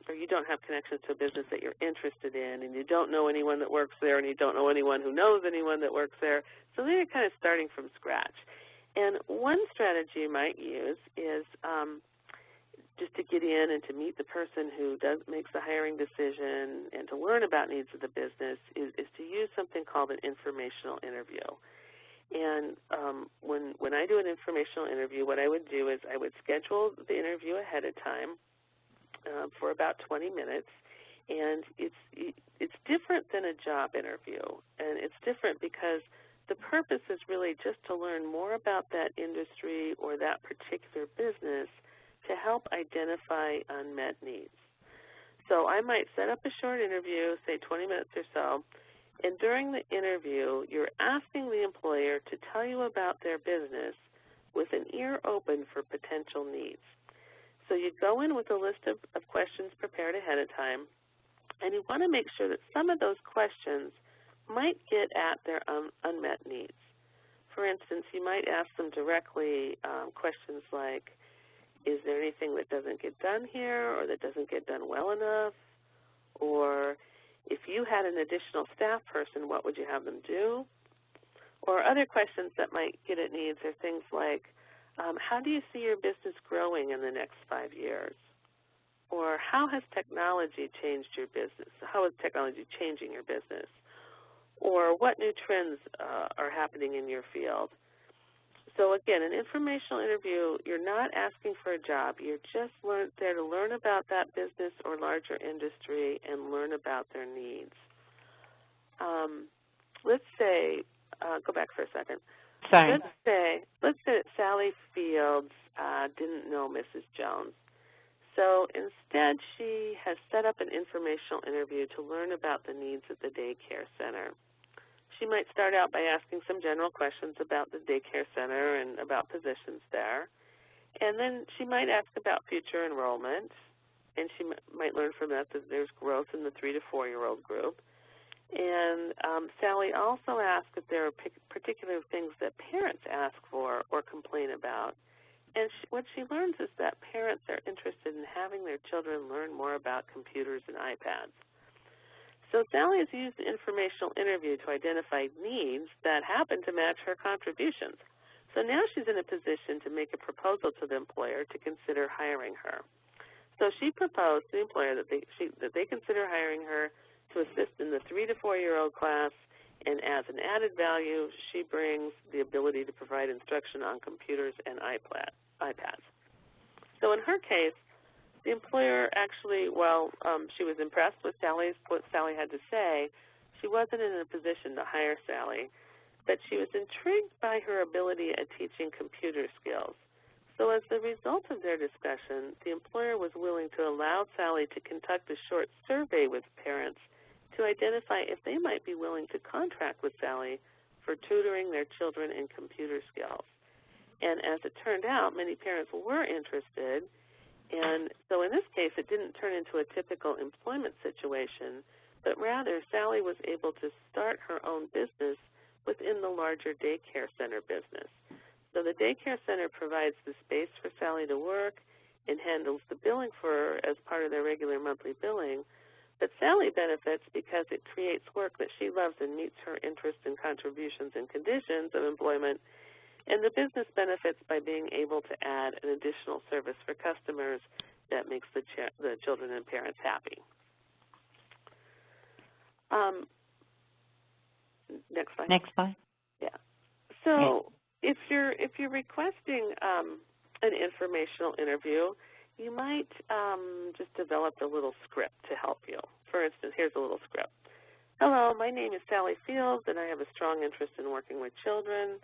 or you don't have connections to a business that you're interested in, and you don't know anyone that works there, and you don't know anyone who knows anyone that works there. So then you're kind of starting from scratch. And one strategy you might use is just to get in and to meet the person who makes the hiring decision and to learn about needs of the business is to use something called an informational interview. And when I do an informational interview, what I would do is I would schedule the interview ahead of time for about 20 minutes. And it's different than a job interview. And it's different because the purpose is really just to learn more about that industry or that particular business to help identify unmet needs. So I might set up a short interview, say 20 minutes or so, and during the interview, you're asking the employer to tell you about their business with an ear open for potential needs. So you go in with a list of questions prepared ahead of time, and you want to make sure that some of those questions might get at their unmet needs. For instance, you might ask them directly questions like, is there anything that doesn't get done here or that doesn't get done well enough? Or if you had an additional staff person, what would you have them do? Or other questions that might get at needs are things like, how do you see your business growing in the next 5 years? Or how has technology changed your business? How is technology changing your business? Or what new trends are happening in your field? So again, an informational interview, you're not asking for a job. You're just there to learn about that business or larger industry and learn about their needs. Let's say, go back for a second. Sorry. Let's say that Sally Fields didn't know Mrs. Jones. So instead, she has set up an informational interview to learn about the needs at the daycare center. She might start out by asking some general questions about the daycare center and about positions there. And then she might ask about future enrollment, and she might learn from that there's growth in the 3 to 4-year-old group. And Sally also asked if there are particular things that parents ask for or complain about. And what she learns is that parents are interested in having their children learn more about computers and iPads. So Sally has used the informational interview to identify needs that happen to match her contributions. So now she's in a position to make a proposal to the employer to consider hiring her. So she proposed to the employer that they consider hiring her to assist in the 3 to 4-year-old class, and as an added value, she brings the ability to provide instruction on computers and iPads. So in her case, the employer actually, she was impressed with what Sally had to say. She wasn't in a position to hire Sally, but she was intrigued by her ability at teaching computer skills. So as the result of their discussion, the employer was willing to allow Sally to conduct a short survey with parents to identify if they might be willing to contract with Sally for tutoring their children in computer skills. And as it turned out, many parents were interested, and so in this case, it didn't turn into a typical employment situation, but rather Sally was able to start her own business within the larger daycare center business. So the daycare center provides the space for Sally to work and handles the billing for her as part of their regular monthly billing, but Sally benefits because it creates work that she loves and meets her interests and contributions and conditions of employment. And the business benefits by being able to add an additional service for customers that makes the children and parents happy. Next slide. Next slide. Yeah. So if you're requesting an informational interview, you might just develop a little script to help you. For instance, here's a little script. Hello, my name is Sally Fields, and I have a strong interest in working with children.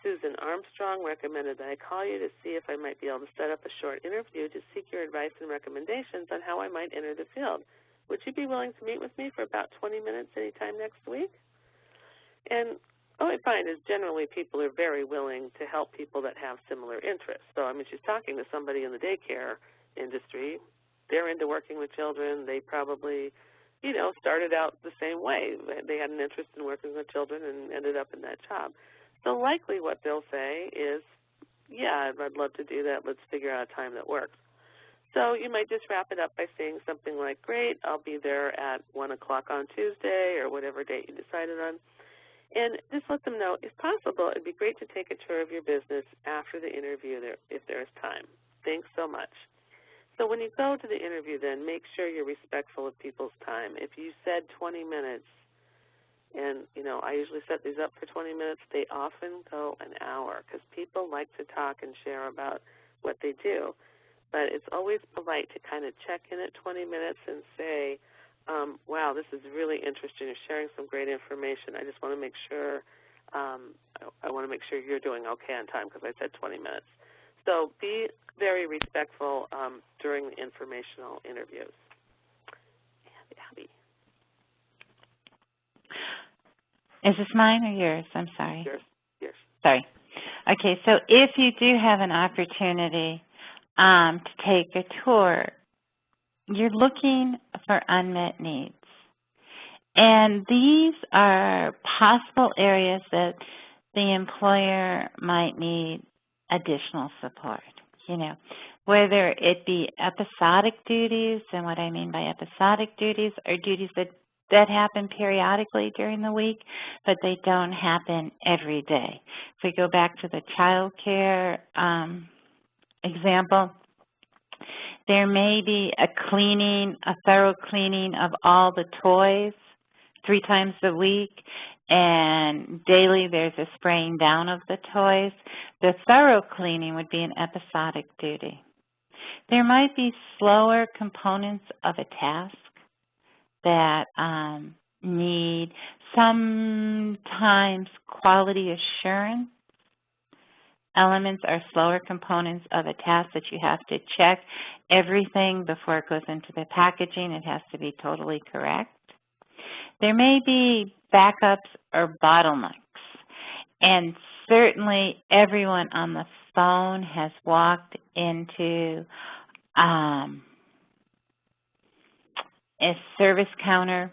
Susan Armstrong recommended that I call you to see if I might be able to set up a short interview to seek your advice and recommendations on how I might enter the field. Would you be willing to meet with me for about 20 minutes anytime next week? And what I find is generally people are very willing to help people that have similar interests. So, I mean, she's talking to somebody in the daycare industry. They're into working with children. They probably, you know, started out the same way. They had an interest in working with children and ended up in that job. So likely what they'll say is, yeah, I'd love to do that. Let's figure out a time that works. So you might just wrap it up by saying something like, great, I'll be there at 1 o'clock on Tuesday or whatever date you decided on. And just let them know, if possible, it'd be great to take a tour of your business after the interview if there's time. Thanks so much. So when you go to the interview then, make sure you're respectful of people's time. If you said 20 minutes, and, you know, I usually set these up for 20 minutes. They often go an hour because people like to talk and share about what they do. But it's always polite to kind of check in at 20 minutes and say, wow, this is really interesting. You're sharing some great information. I just want to make sure I want to make sure you're doing okay on time because I said 20 minutes. So be very respectful during the informational interviews. And Abby. Is this mine or yours? I'm sorry. Yours. Sorry. Okay, so if you do have an opportunity to take a tour, you're looking for unmet needs. And these are possible areas that the employer might need additional support, you know, whether it be episodic duties, and what I mean by episodic duties are duties that happen periodically during the week, but they don't happen every day. If we go back to the child care example, there may be a thorough cleaning of all the toys 3 times a week, and daily there's a spraying down of the toys. The thorough cleaning would be an episodic duty. There might be slower components of a task that need sometimes quality assurance. Elements are slower components of a task that you have to check everything before it goes into the packaging. It has to be totally correct. There may be backups or bottlenecks, and certainly everyone on the phone has walked into a service counter,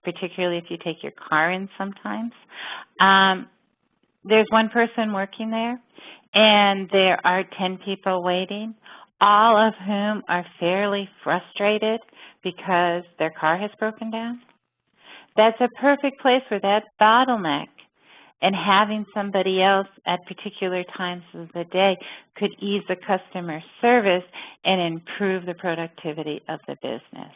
particularly if you take your car in sometimes. There's one person working there, and there are 10 people waiting, all of whom are fairly frustrated because their car has broken down. That's a perfect place for that bottleneck, and having somebody else at particular times of the day could ease the customer service and improve the productivity of the business.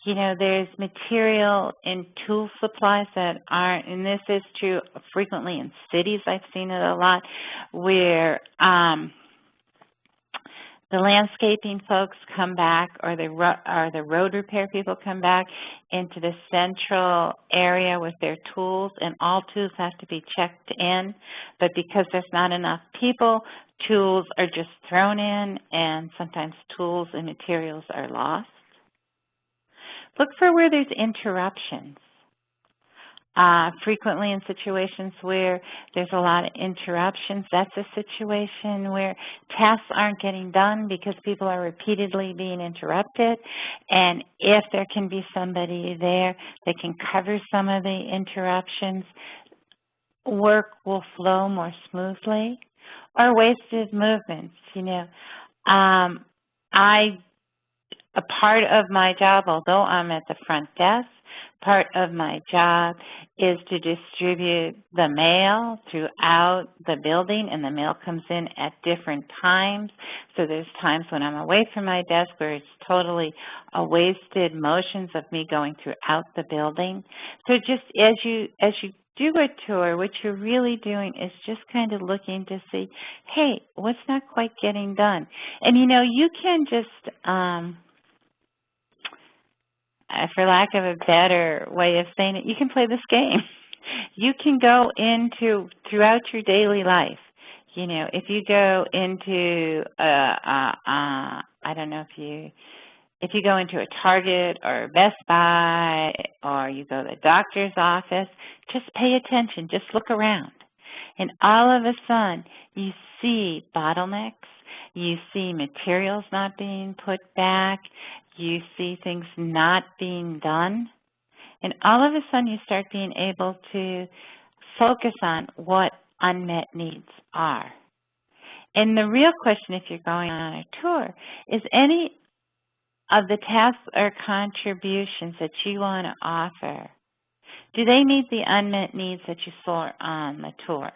You know, there's material and tool supplies that aren't, and this is true frequently in cities, I've seen it a lot, where The landscaping folks come back, or the road repair people come back into the central area with their tools, and all tools have to be checked in. But because there's not enough people, tools are just thrown in, and sometimes tools and materials are lost. Look for where there's interruptions. Frequently in situations where there's a lot of interruptions, that's a situation where tasks aren't getting done because people are repeatedly being interrupted. And if there can be somebody there that can cover some of the interruptions, work will flow more smoothly. Or wasted movements, you know. A part of my job, although I'm at the front desk, part of my job is to distribute the mail throughout the building, and the mail comes in at different times. So there's times when I'm away from my desk where it's totally a wasted motions of me going throughout the building. So just as you do a tour, what you're really doing is just kind of looking to see, hey, what's not quite getting done? And you know, you can just for lack of a better way of saying it, you can play this game. You can go into, throughout your daily life, you know, if you go into, I don't know, if you go into a Target or Best Buy, or you go to the doctor's office, just pay attention, just look around. And all of a sudden, you see bottlenecks, you see materials not being put back, you see things not being done, and all of a sudden you start being able to focus on what unmet needs are. And the real question, if you're going on a tour, is any of the tasks or contributions that you want to offer, do they meet the unmet needs that you saw on the tour?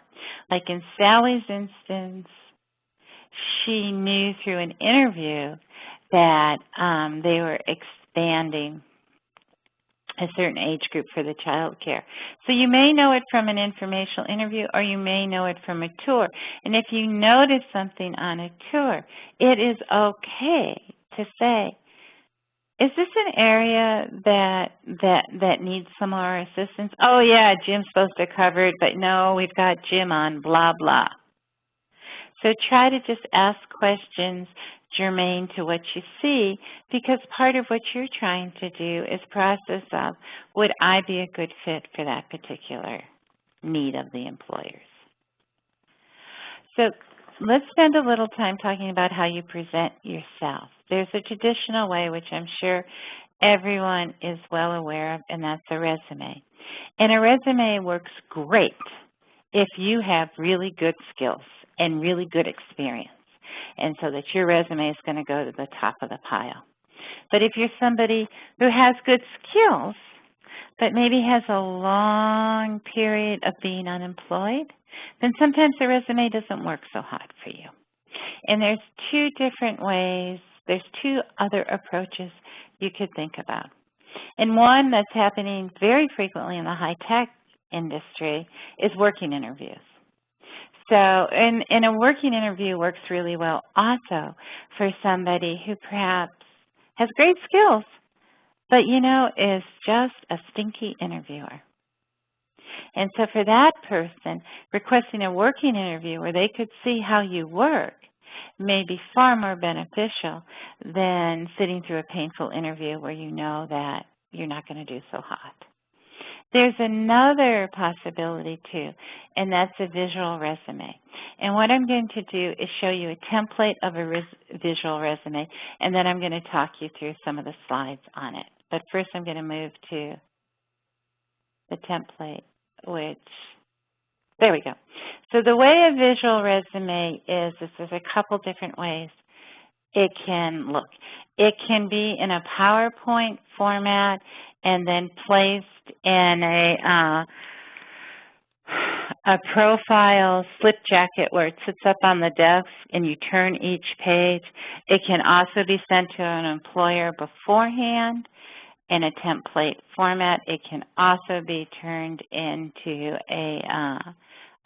Like in Sally's instance, she knew through an interview that they were expanding a certain age group for the child care. So you may know it from an informational interview, or you may know it from a tour. And if you notice something on a tour, it is okay to say, is this an area that needs some of our assistance? Oh yeah, Jim's supposed to cover it, but no, we've got Jim on blah, blah. So try to just ask questions germane to what you see, because part of what you're trying to do is process of, would I be a good fit for that particular need of the employers? So let's spend a little time talking about how you present yourself. There's a traditional way, which I'm sure everyone is well aware of, and that's a resume. And a resume works great if you have really good skills and really good experience, and so that your resume is going to go to the top of the pile. But if you're somebody who has good skills, but maybe has a long period of being unemployed, then sometimes the resume doesn't work so hot for you. And there's two different ways, there's two other approaches you could think about. And one that's happening very frequently in the high-tech industry is working interviews. So, and a working interview works really well also for somebody who perhaps has great skills, but, you know, is just a stinky interviewer. And so for that person, requesting a working interview where they could see how you work may be far more beneficial than sitting through a painful interview where you know that you're not going to do so hot. There's another possibility too, and that's a visual resume. And what I'm going to do is show you a template of a visual resume, and then I'm going to talk you through some of the slides on it. But first I'm going to move to the template, which, there we go. So the way a visual resume is there's a couple different ways it can look. It can be in a PowerPoint format and then placed in a profile slip jacket where it sits up on the desk and you turn each page. It can also be sent to an employer beforehand in a template format. It can also be turned into a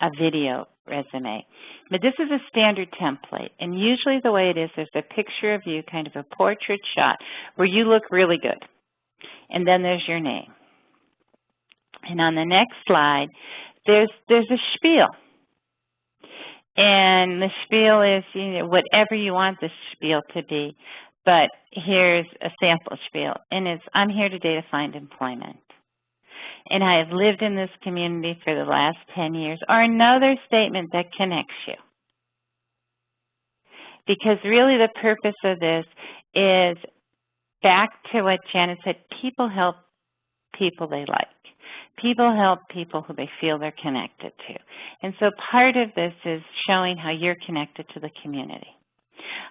a video resume. But this is a standard template, and usually the way it is, there's a picture of you, kind of a portrait shot, where you look really good. And then there's your name. And on the next slide, there's a spiel. And the spiel is, you know, whatever you want the spiel to be. But here's a sample spiel, and it's, I'm here today to find employment. And I have lived in this community for the last 10 years, or another statement that connects you. Because really the purpose of this is back to what Janet said, people help people they like. People help people who they feel they're connected to. And so part of this is showing how you're connected to the community.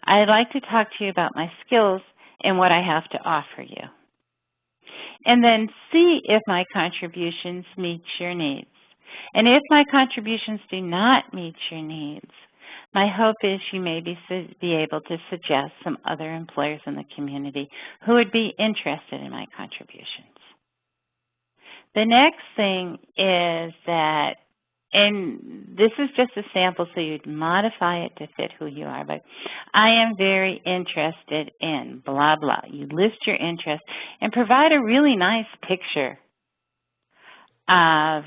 I'd like to talk to you about my skills and what I have to offer you. And then see if my contributions meet your needs. And if my contributions do not meet your needs, my hope is you may be able to suggest some other employers in the community who would be interested in my contributions. The next thing is that, and this is just a sample so you'd modify it to fit who you are, but I am very interested in blah, blah. You list your interest and provide a really nice picture of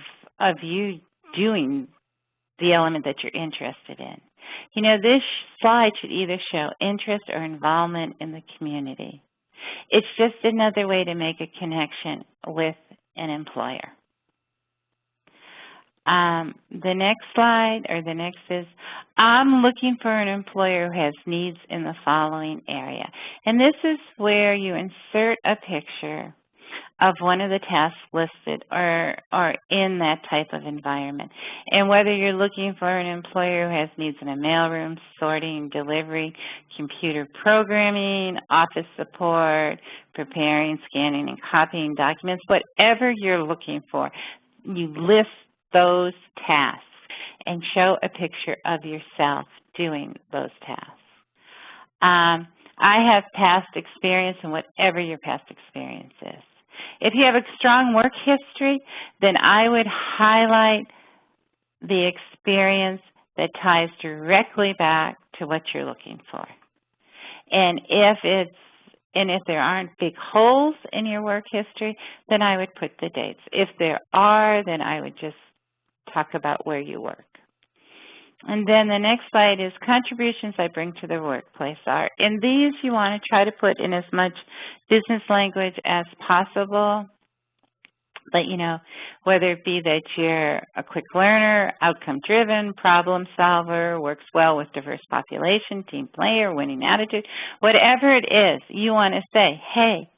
you doing the element that you're interested in. You know, this slide should either show interest or involvement in the community. It's just another way to make a connection with an employer. The next slide, or the next is, I'm looking for an employer who has needs in the following area. And this is where you insert a picture of one of the tasks listed or in that type of environment. And whether you're looking for an employer who has needs in a mailroom, sorting, delivery, computer programming, office support, preparing, scanning, and copying documents, whatever you're looking for, you list those tasks and show a picture of yourself doing those tasks. I have past experience in whatever your past experience is. If you have a strong work history, then I would highlight the experience that ties directly back to what you're looking for. And if there aren't big holes in your work history, then I would put the dates. If there are, then I would just talk about where you work. And then the next slide is contributions I bring to the workplace are. In these, you want to try to put in as much business language as possible. But, you know, whether it be that you're a quick learner, outcome-driven, problem solver, works well with diverse population, team player, winning attitude, whatever it is, you want to say, hey,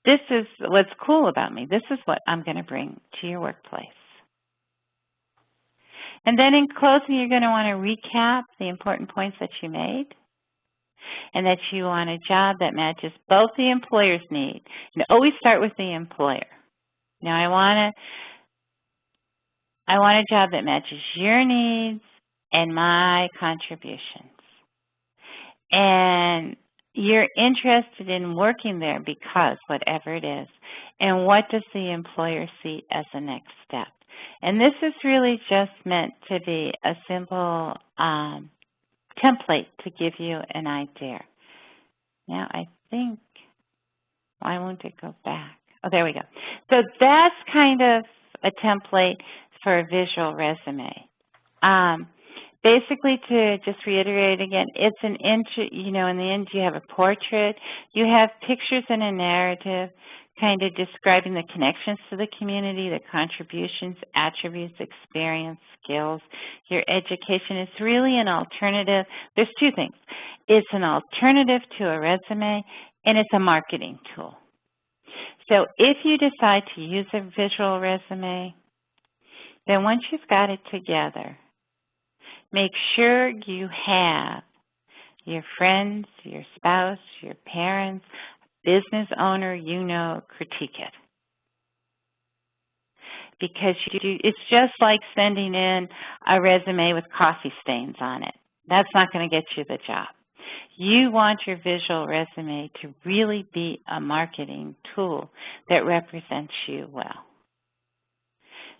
this is what's cool about me. This is what I'm going to bring to your workplace. And then in closing, you're going to want to recap the important points that you made, and that you want a job that matches both the employer's need. And always start with the employer. Now, I want a job that matches your needs and my contributions. And you're interested in working there because whatever it is. And what does the employer see as the next step? And this is really just meant to be a simple template to give you an idea. Now, I think, why won't it go back? Oh, there we go. So that's kind of a template for a visual resume. Basically, to just reiterate again, it's an in the end you have a portrait, you have pictures and a narrative, kind of describing the connections to the community, the contributions, attributes, experience, skills, your education. It's really an alternative. There's two things. It's an alternative to a resume, and it's a marketing tool. So if you decide to use a visual resume, then once you've got it together, make sure you have your friends, your spouse, your parents, business owner, critique it. Because it's just like sending in a resume with coffee stains on it. That's not going to get you the job. You want your visual resume to really be a marketing tool that represents you well.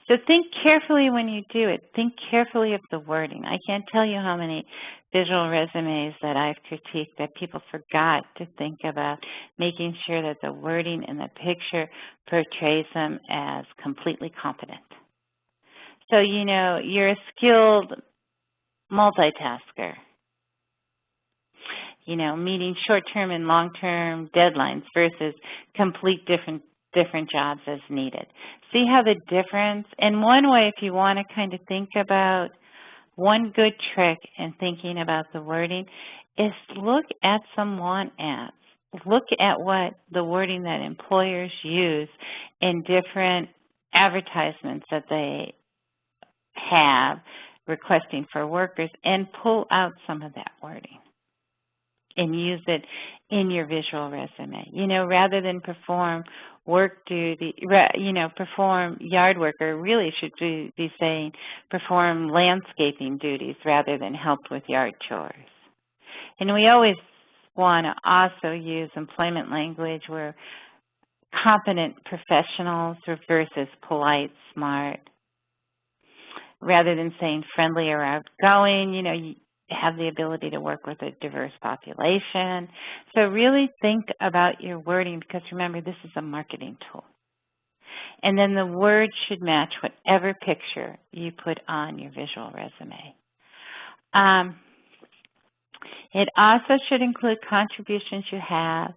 So think carefully when you do it. Think carefully of the wording. I can't tell you how many visual resumes that I've critiqued that people forgot to think about making sure that the wording in the picture portrays them as completely competent. So, you know, you're a skilled multitasker, you know, meeting short-term and long-term deadlines versus complete different jobs as needed. See how the difference, and one way if you want to kind of think about one good trick in thinking about the wording is look at some want ads. Look at what the wording that employers use in different advertisements that they have requesting for workers and pull out some of that wording and use it in your visual resume. You know, rather than perform work duty, you know, perform yard work, or really should be saying perform landscaping duties rather than help with yard chores. And we always want to also use employment language where competent professionals versus polite, smart. Rather than saying friendly or outgoing, you know, you have the ability to work with a diverse population. So really think about your wording, because remember, this is a marketing tool. And then the words should match whatever picture you put on your visual resume. It also should include contributions you have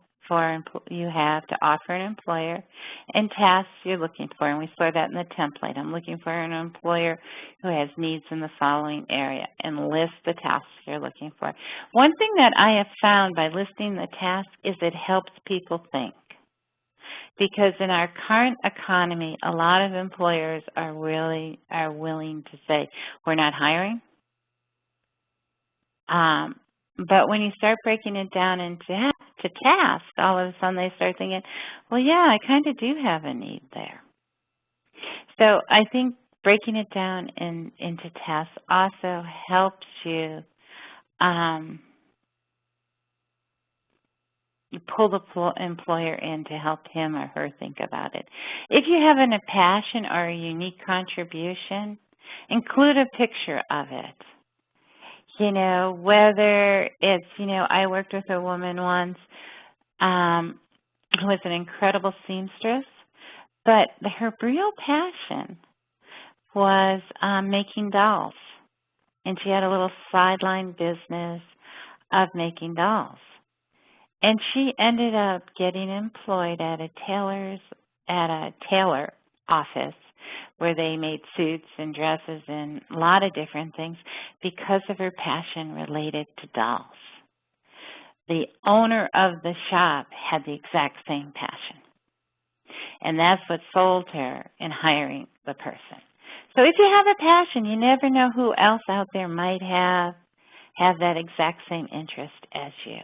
to offer an employer and tasks you're looking for. And we saw that in the template. I'm looking for an employer who has needs in the following area, and list the tasks you're looking for. One thing that I have found by listing the task is it helps people think. Because in our current economy, a lot of employers are willing to say, we're not hiring. But when you start breaking it down into tasks, all of a sudden they start thinking, well, yeah, I kind of do have a need there. So I think breaking it down into tasks also helps you pull the employer in to help him or her think about it. If you have a passion or a unique contribution, include a picture of it. You know, whether it's, you know, I worked with a woman once who was an incredible seamstress, but her real passion was making dolls. And she had a little sideline business of making dolls. And she ended up getting employed at a tailor office where they made suits and dresses and a lot of different things because of her passion related to dolls. The owner of the shop had the exact same passion. And that's what sold her in hiring the person. So if you have a passion, you never know who else out there might have that exact same interest as you.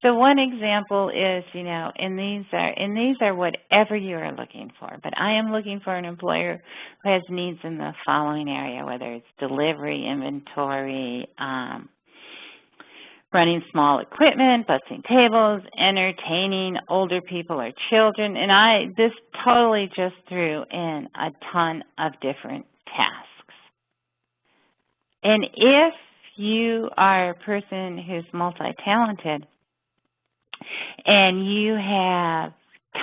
So one example is, you know, and these are whatever you are looking for. But I am looking for an employer who has needs in the following area, whether it's delivery, inventory, running small equipment, bussing tables, entertaining older people or children. And this totally just threw in a ton of different tasks. And if you are a person who's multi-talented, and you have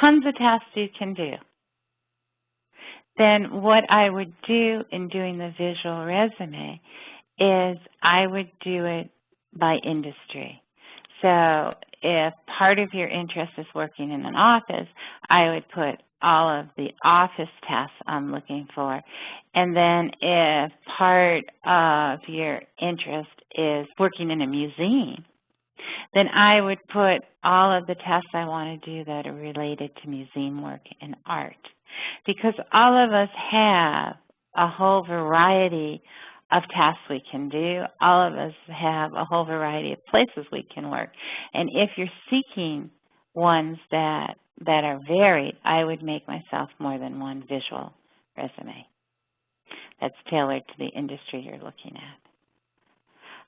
tons of tasks you can do, then what I would do in doing the visual resume is I would do it by industry. So if part of your interest is working in an office, I would put all of the office tasks I'm looking for. And then if part of your interest is working in a museum, then I would put all of the tasks I want to do that are related to museum work and art. Because all of us have a whole variety of tasks we can do. All of us have a whole variety of places we can work. And if you're seeking ones that are varied, I would make myself more than one visual resume that's tailored to the industry you're looking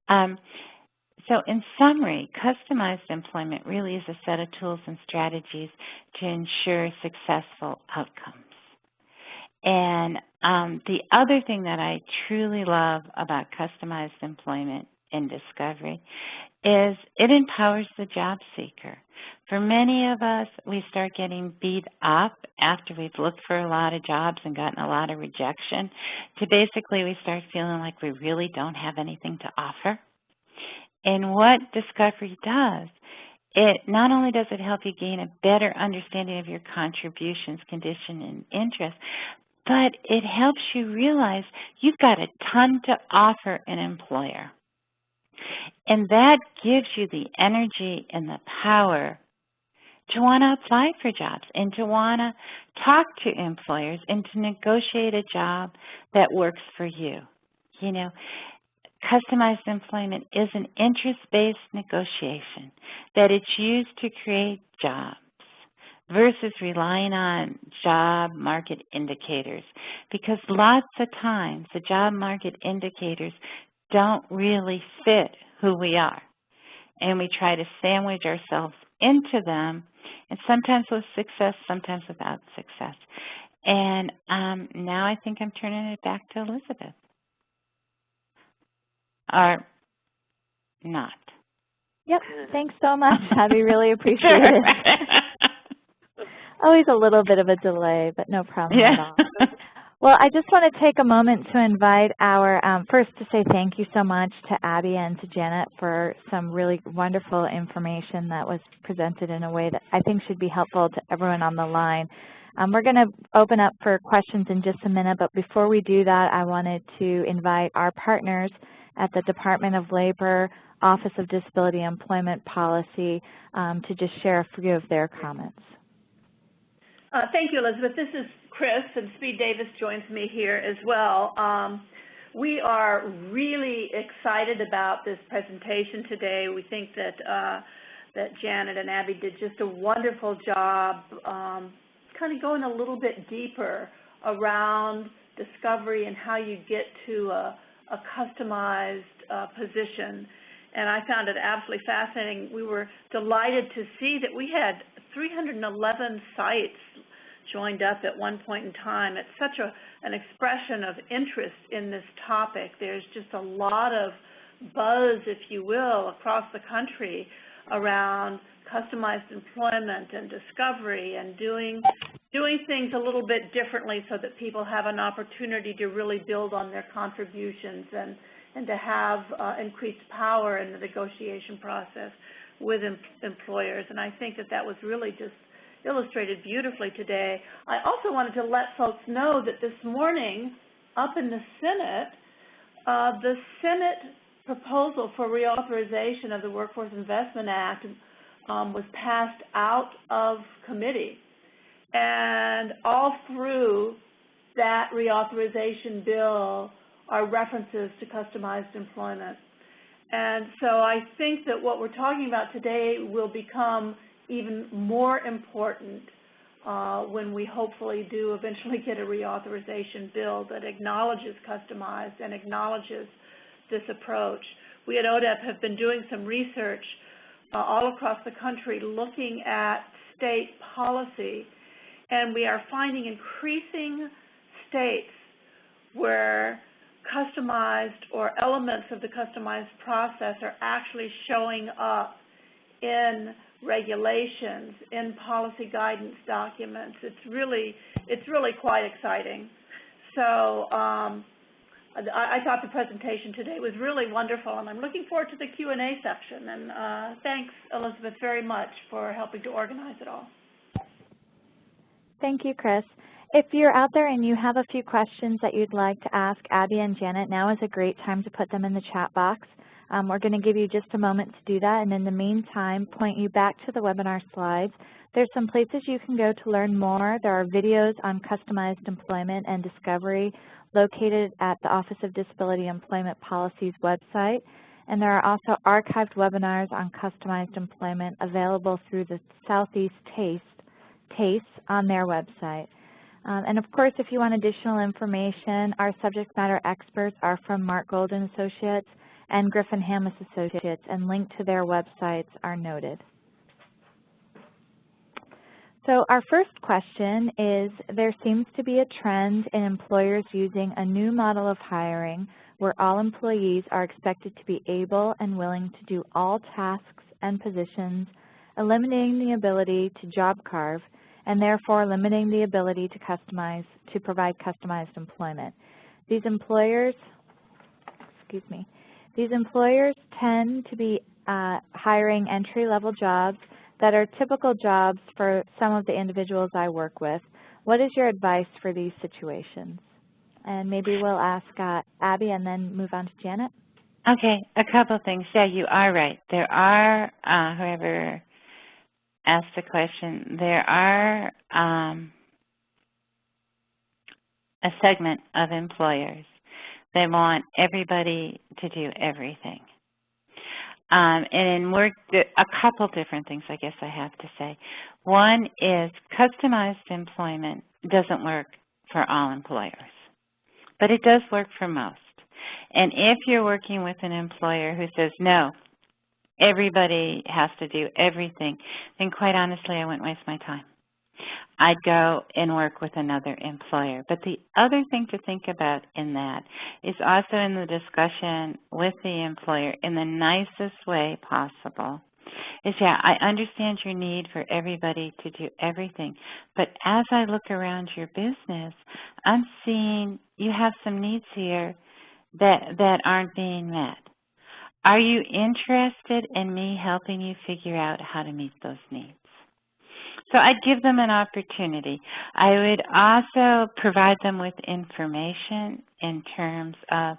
at. So in summary, customized employment really is a set of tools and strategies to ensure successful outcomes. And The other thing that I truly love about customized employment and discovery is it empowers the job seeker. For many of us, we start getting beat up after we've looked for a lot of jobs and gotten a lot of rejection to basically we start feeling like we really don't have anything to offer. And what discovery does, it not only does it help you gain a better understanding of your contributions, condition, and interest, but it helps you realize you've got a ton to offer an employer. And that gives you the energy and the power to want to apply for jobs and to want to talk to employers and to negotiate a job that works for you. You know, customized employment is an interest-based negotiation that it's used to create jobs versus relying on job market indicators, because lots of times the job market indicators don't really fit who we are. And we try to sandwich ourselves into them, and sometimes with success, sometimes without success. And now I think I'm turning it back to Elizabeth. Or not. Yep, thanks so much, Abby. Really appreciate it. Always a little bit of a delay, but no problem at all. Well, I just want to take a moment to invite our, first to say thank you so much to Abby and to Janet for some really wonderful information that was presented in a way that I think should be helpful to everyone on the line. We're going to open up for questions in just a minute, but before we do that, I wanted to invite our partners at the Department of Labor, Office of Disability Employment Policy to just share a few of their comments. Thank you, Elizabeth. This is Chris, and Speed Davis joins me here as well. We are really excited about this presentation today. We think that that Janet and Abby did just a wonderful job kind of going a little bit deeper around discovery and how you get to a customized position. And I found it absolutely fascinating. We were delighted to see that we had 311 sites joined up at one point in time. It's such an expression of interest in this topic. There's just a lot of buzz, if you will, across the country around customized employment and discovery and doing things a little bit differently so that people have an opportunity to really build on their contributions and to have increased power in the negotiation process with employers. And I think that that was really just illustrated beautifully today. I also wanted to let folks know that this morning up in the Senate proposal for reauthorization of the Workforce Investment Act was passed out of committee. And all through that reauthorization bill are references to customized employment. And so I think that what we're talking about today will become even more important when we hopefully do eventually get a reauthorization bill that acknowledges customized and acknowledges this approach. We at ODEP have been doing some research all across the country looking at state policy, and we are finding increasing states where customized or elements of the customized process are actually showing up in regulations, in policy guidance documents. It's really quite exciting. So I thought the presentation today was really wonderful, and I'm looking forward to the Q&A section. And thanks, Elizabeth, very much for helping to organize it all. Thank you, Chris. If you're out there and you have a few questions that you'd like to ask Abby and Janet, now is a great time to put them in the chat box. We're going to give you just a moment to do that, and in the meantime, point you back to the webinar slides. There's some places you can go to learn more. There are videos on customized employment and discovery located at the Office of Disability Employment Policy's website, and there are also archived webinars on customized employment available through the Southeast TASE on their website. And of course, if you want additional information, our subject matter experts are from Mark Golden Associates and Griffin Hammis Associates, and linked to their websites are noted. So our first question is, there seems to be a trend in employers using a new model of hiring where all employees are expected to be able and willing to do all tasks and positions, eliminating the ability to job carve, and therefore limiting the ability to provide customized employment. These employers tend to be hiring entry-level jobs that are typical jobs for some of the individuals I work with. What is your advice for these situations? And maybe we'll ask Abby and then move on to Janet. Okay, a couple of things. Yeah, you are right. There are, whoever asked the question, there are a segment of employers that want everybody to do everything. And in work, a couple different things I guess I have to say. One is customized employment doesn't work for all employers, but it does work for most. And if you're working with an employer who says, no, everybody has to do everything, then quite honestly, I wouldn't waste my time. I'd go and work with another employer. But the other thing to think about in that is also in the discussion with the employer in the nicest way possible is, yeah, I understand your need for everybody to do everything, but as I look around your business, I'm seeing you have some needs here that aren't being met. Are you interested in me helping you figure out how to meet those needs? So I'd give them an opportunity. I would also provide them with information in terms of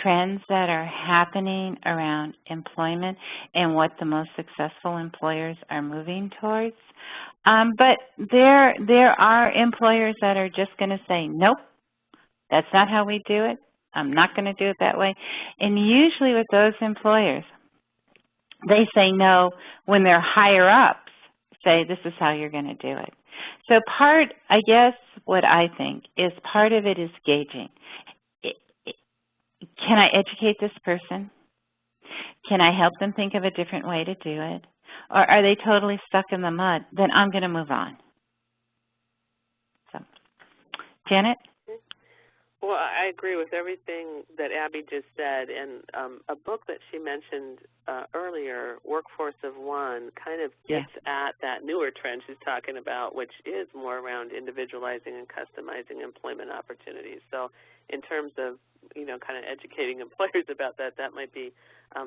trends that are happening around employment and what the most successful employers are moving towards. But there are employers that are just going to say, nope, that's not how we do it. I'm not going to do it that way. And usually with those employers, they say no when their higher ups say this is how you're going to do it. So part, I guess what I think is part of it is gauging. Can I educate this person? Can I help them think of a different way to do it? Or are they totally stuck in the mud? Then I'm going to move on. So, Janet? Well, I agree with everything that Abby just said, and a book that she mentioned earlier, Workforce of One, kind of gets at that newer trend she's talking about, which is more around individualizing and customizing employment opportunities. So in terms of, kind of educating employers about that, that might be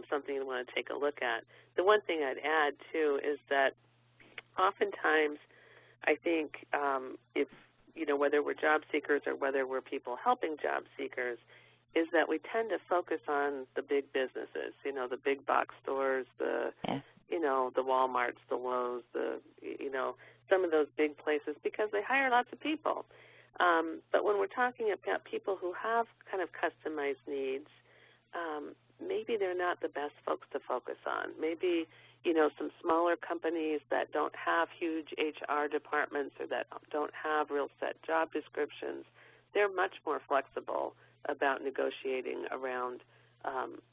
something you want to take a look at. The one thing I'd add, too, is that oftentimes I think if whether we're job seekers or whether we're people helping job seekers, is that we tend to focus on the big businesses, the big box stores, the Walmarts, the Lowe's, some of those big places because they hire lots of people. But when we're talking about people who have kind of customized needs, maybe they're not the best folks to focus on. Maybe some smaller companies that don't have huge HR departments or that don't have real set job descriptions, they're much more flexible about negotiating around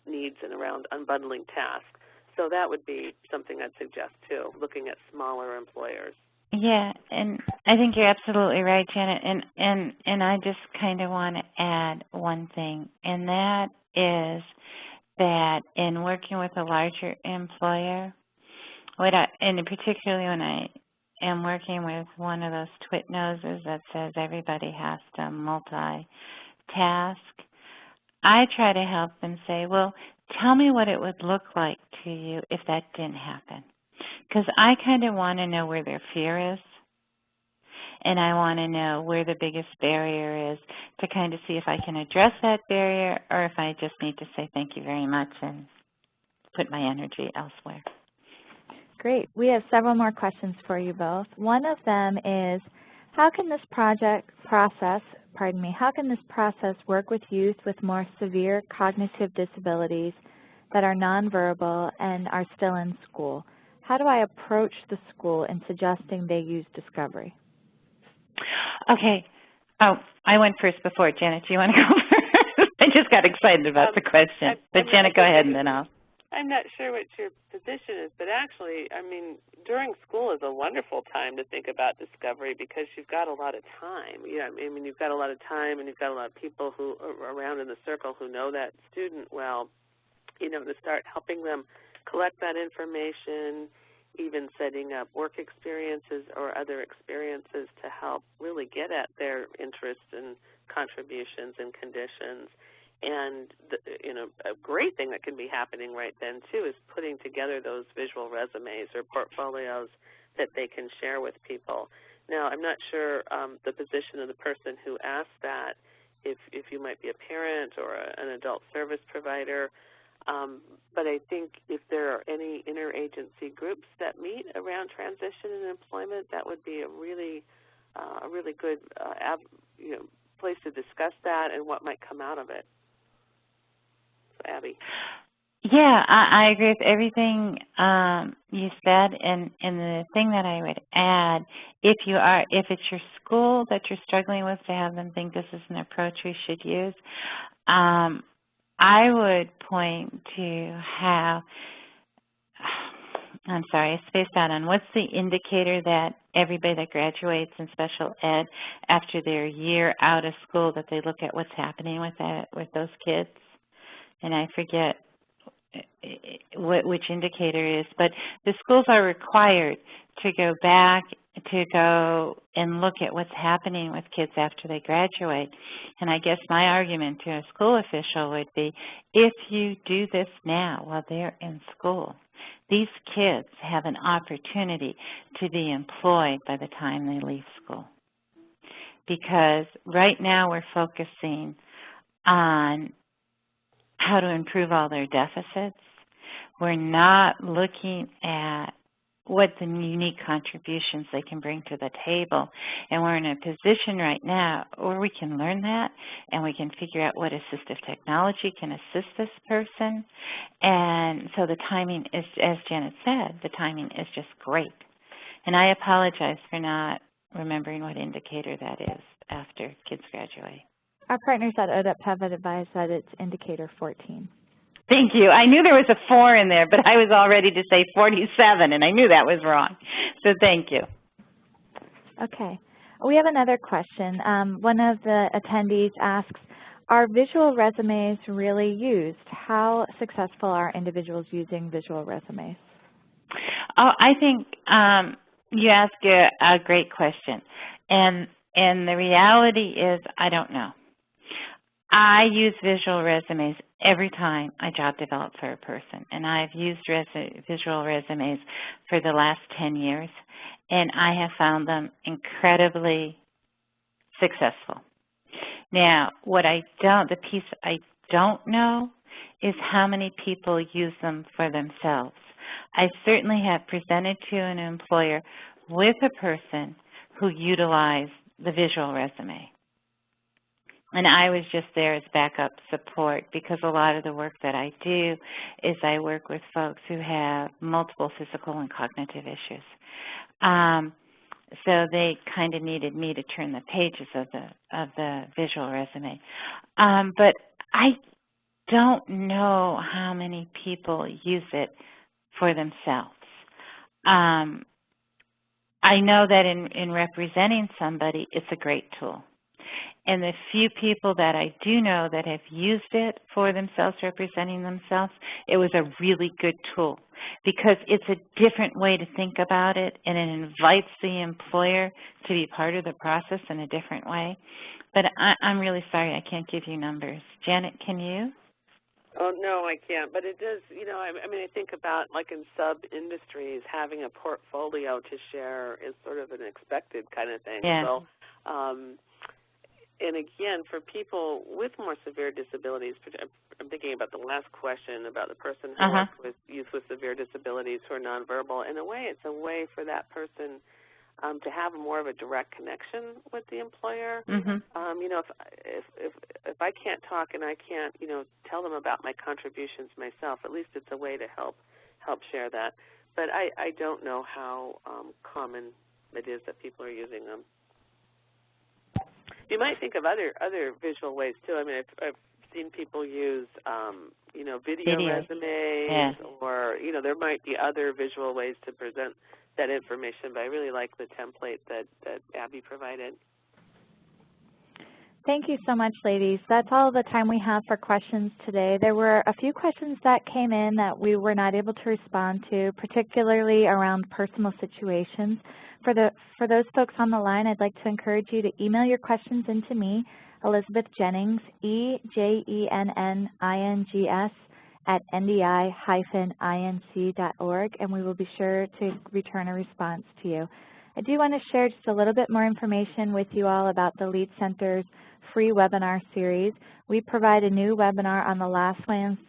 needs and around unbundling tasks. So that would be something I'd suggest, too, looking at smaller employers. Yeah, and I think you're absolutely right, Janet, and I just kind of want to add one thing, and that is that in working with a larger employer, and particularly when I am working with one of those twit noses that says everybody has to multitask, I try to help them say, well, tell me what it would look like to you if that didn't happen. Because I kind of want to know where their fear is, and I want to know where the biggest barrier is to kind of see if I can address that barrier or if I just need to say thank you very much and put my energy elsewhere. Great. We have several more questions for you both. One of them is, how can this process work with youth with more severe cognitive disabilities that are nonverbal and are still in school? How do I approach the school in suggesting they use Discovery? Okay. Oh, I went first before. Janet, do you want to go first? I just got excited about the question. But Janet, go ahead and then I'll. I'm not sure what your position is, but actually, I mean, during school is a wonderful time to think about discovery because you've got a lot of time. Yeah, I mean, you've got a lot of time and you've got a lot of people who are around in the circle who know that student well, you know, to start helping them collect that information, even setting up work experiences or other experiences to help really get at their interests and contributions and conditions. And, you know, a great thing that can be happening right then, too, is putting together those visual resumes or portfolios that they can share with people. Now, I'm not sure the position of the person who asked that, if you might be a parent or an adult service provider, but I think if there are any interagency groups that meet around transition and employment, that would be a really good place to discuss that and what might come out of it. So, Abby. Yeah, I agree with everything you said, and the thing that I would add, if it's your school that you're struggling with to have them think this is an approach we should use, I would point to how, I spaced out on what's the indicator that everybody that graduates in special ed after their year out of school, that they look at what's happening with those kids. And I forget which indicator it is, but the schools are required to go back to go and look at what's happening with kids after they graduate. And I guess my argument to a school official would be, if you do this now while they're in school, these kids have an opportunity to be employed by the time they leave school. Because right now we're focusing on how to improve all their deficits. We're not looking at what the unique contributions they can bring to the table. And we're in a position right now where we can learn that and we can figure out what assistive technology can assist this person. And so the timing is, as Janet said, the timing is just great. And I apologize for not remembering what indicator that is after kids graduate. Our partners at ODEP have advised that it's indicator 14. Thank you. I knew there was a 4 in there, but I was all ready to say 47, and I knew that was wrong. So thank you. Okay. We have another question. One of the attendees asks, are visual resumes really used? How successful are individuals using visual resumes? Oh, I think you ask a great question. And the reality is I don't know. I use visual resumes every time I job develop for a person, and I've used visual resumes for the last 10 years, and I have found them incredibly successful. Now, the piece I don't know is how many people use them for themselves. I certainly have presented to an employer with a person who utilized the visual resume. And I was just there as backup support because a lot of the work that I do is I work with folks who have multiple physical and cognitive issues. So they kind of needed me to turn the pages of the visual resume. But I don't know how many people use it for themselves. I know that in representing somebody, it's a great tool. And the few people that I do know that have used it for themselves, representing themselves, it was a really good tool because it's a different way to think about it, and it invites the employer to be part of the process in a different way. But I'm really sorry I can't give you numbers. Janet, can you? Oh, no, I can't. But it does, I mean, I think about, like in sub-industries, having a portfolio to share is sort of an expected kind of thing. Yeah. So, and again, for people with more severe disabilities, I'm thinking about the last question about the person who works with youth with severe disabilities who are nonverbal. In a way, it's a way for that person to have more of a direct connection with the employer. If I can't talk and I can't, tell them about my contributions myself, at least it's a way to help share that. But I don't know how common it is that people are using them. You might think of other visual ways too. I mean, I've seen people use, you know, video resumes, or, you know, there might be other visual ways to present that information, but I really like the template that Abby provided. Thank you so much, ladies. That's all the time we have for questions today. There were a few questions that came in that we were not able to respond to, particularly around personal situations. For those folks on the line, I'd like to encourage you to email your questions into me, Elizabeth Jennings, EJENNINGS, @ndi-inc.org, and we will be sure to return a response to you. I do want to share just a little bit more information with you all about the LEAD Center's free webinar series. We provide a new webinar on the last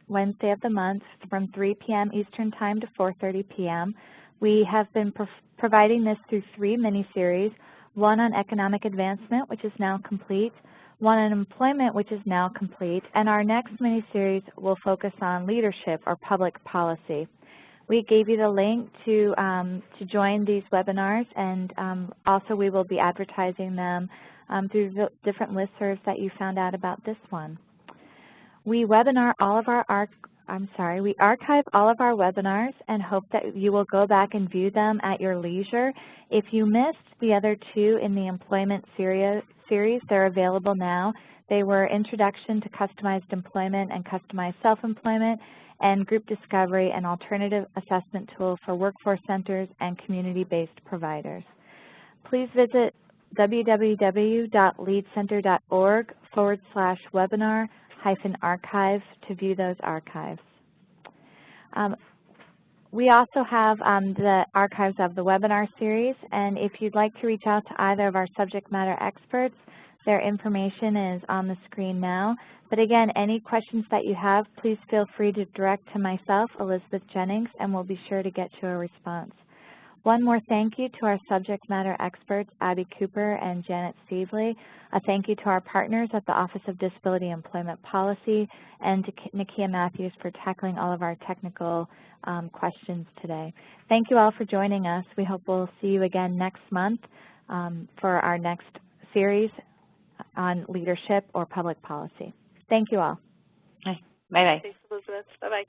Wednesday of the month from 3 p.m. Eastern Time to 4:30 p.m. We have been providing this through 3 mini-series, one on economic advancement, which is now complete, one on employment, which is now complete, and our next mini-series will focus on leadership or public policy. We gave you the link to join these webinars, and also we will be advertising them through the different listservs that you found out about this one. We archive all of our webinars and hope that you will go back and view them at your leisure. If you missed the other 2 in the employment series, they're available now. They were Introduction to Customized Employment and Customized Self-Employment, and Group Discovery, an alternative assessment tool for workforce centers and community-based providers. Please visit www.leadcenter.org/webinar-archive to view those archives. We also have the archives of the webinar series, and if you'd like to reach out to either of our subject matter experts, their information is on the screen now. But again, any questions that you have, please feel free to direct to myself, Elizabeth Jennings, and we'll be sure to get you a response. One more thank you to our subject matter experts, Abby Cooper and Janet Steveley. A thank you to our partners at the Office of Disability Employment Policy, and to Nakia Matthews for tackling all of our technical questions today. Thank you all for joining us. We hope we'll see you again next month for our next series on leadership or public policy. Thank you all. Bye-bye. Thanks, Elizabeth. Bye-bye.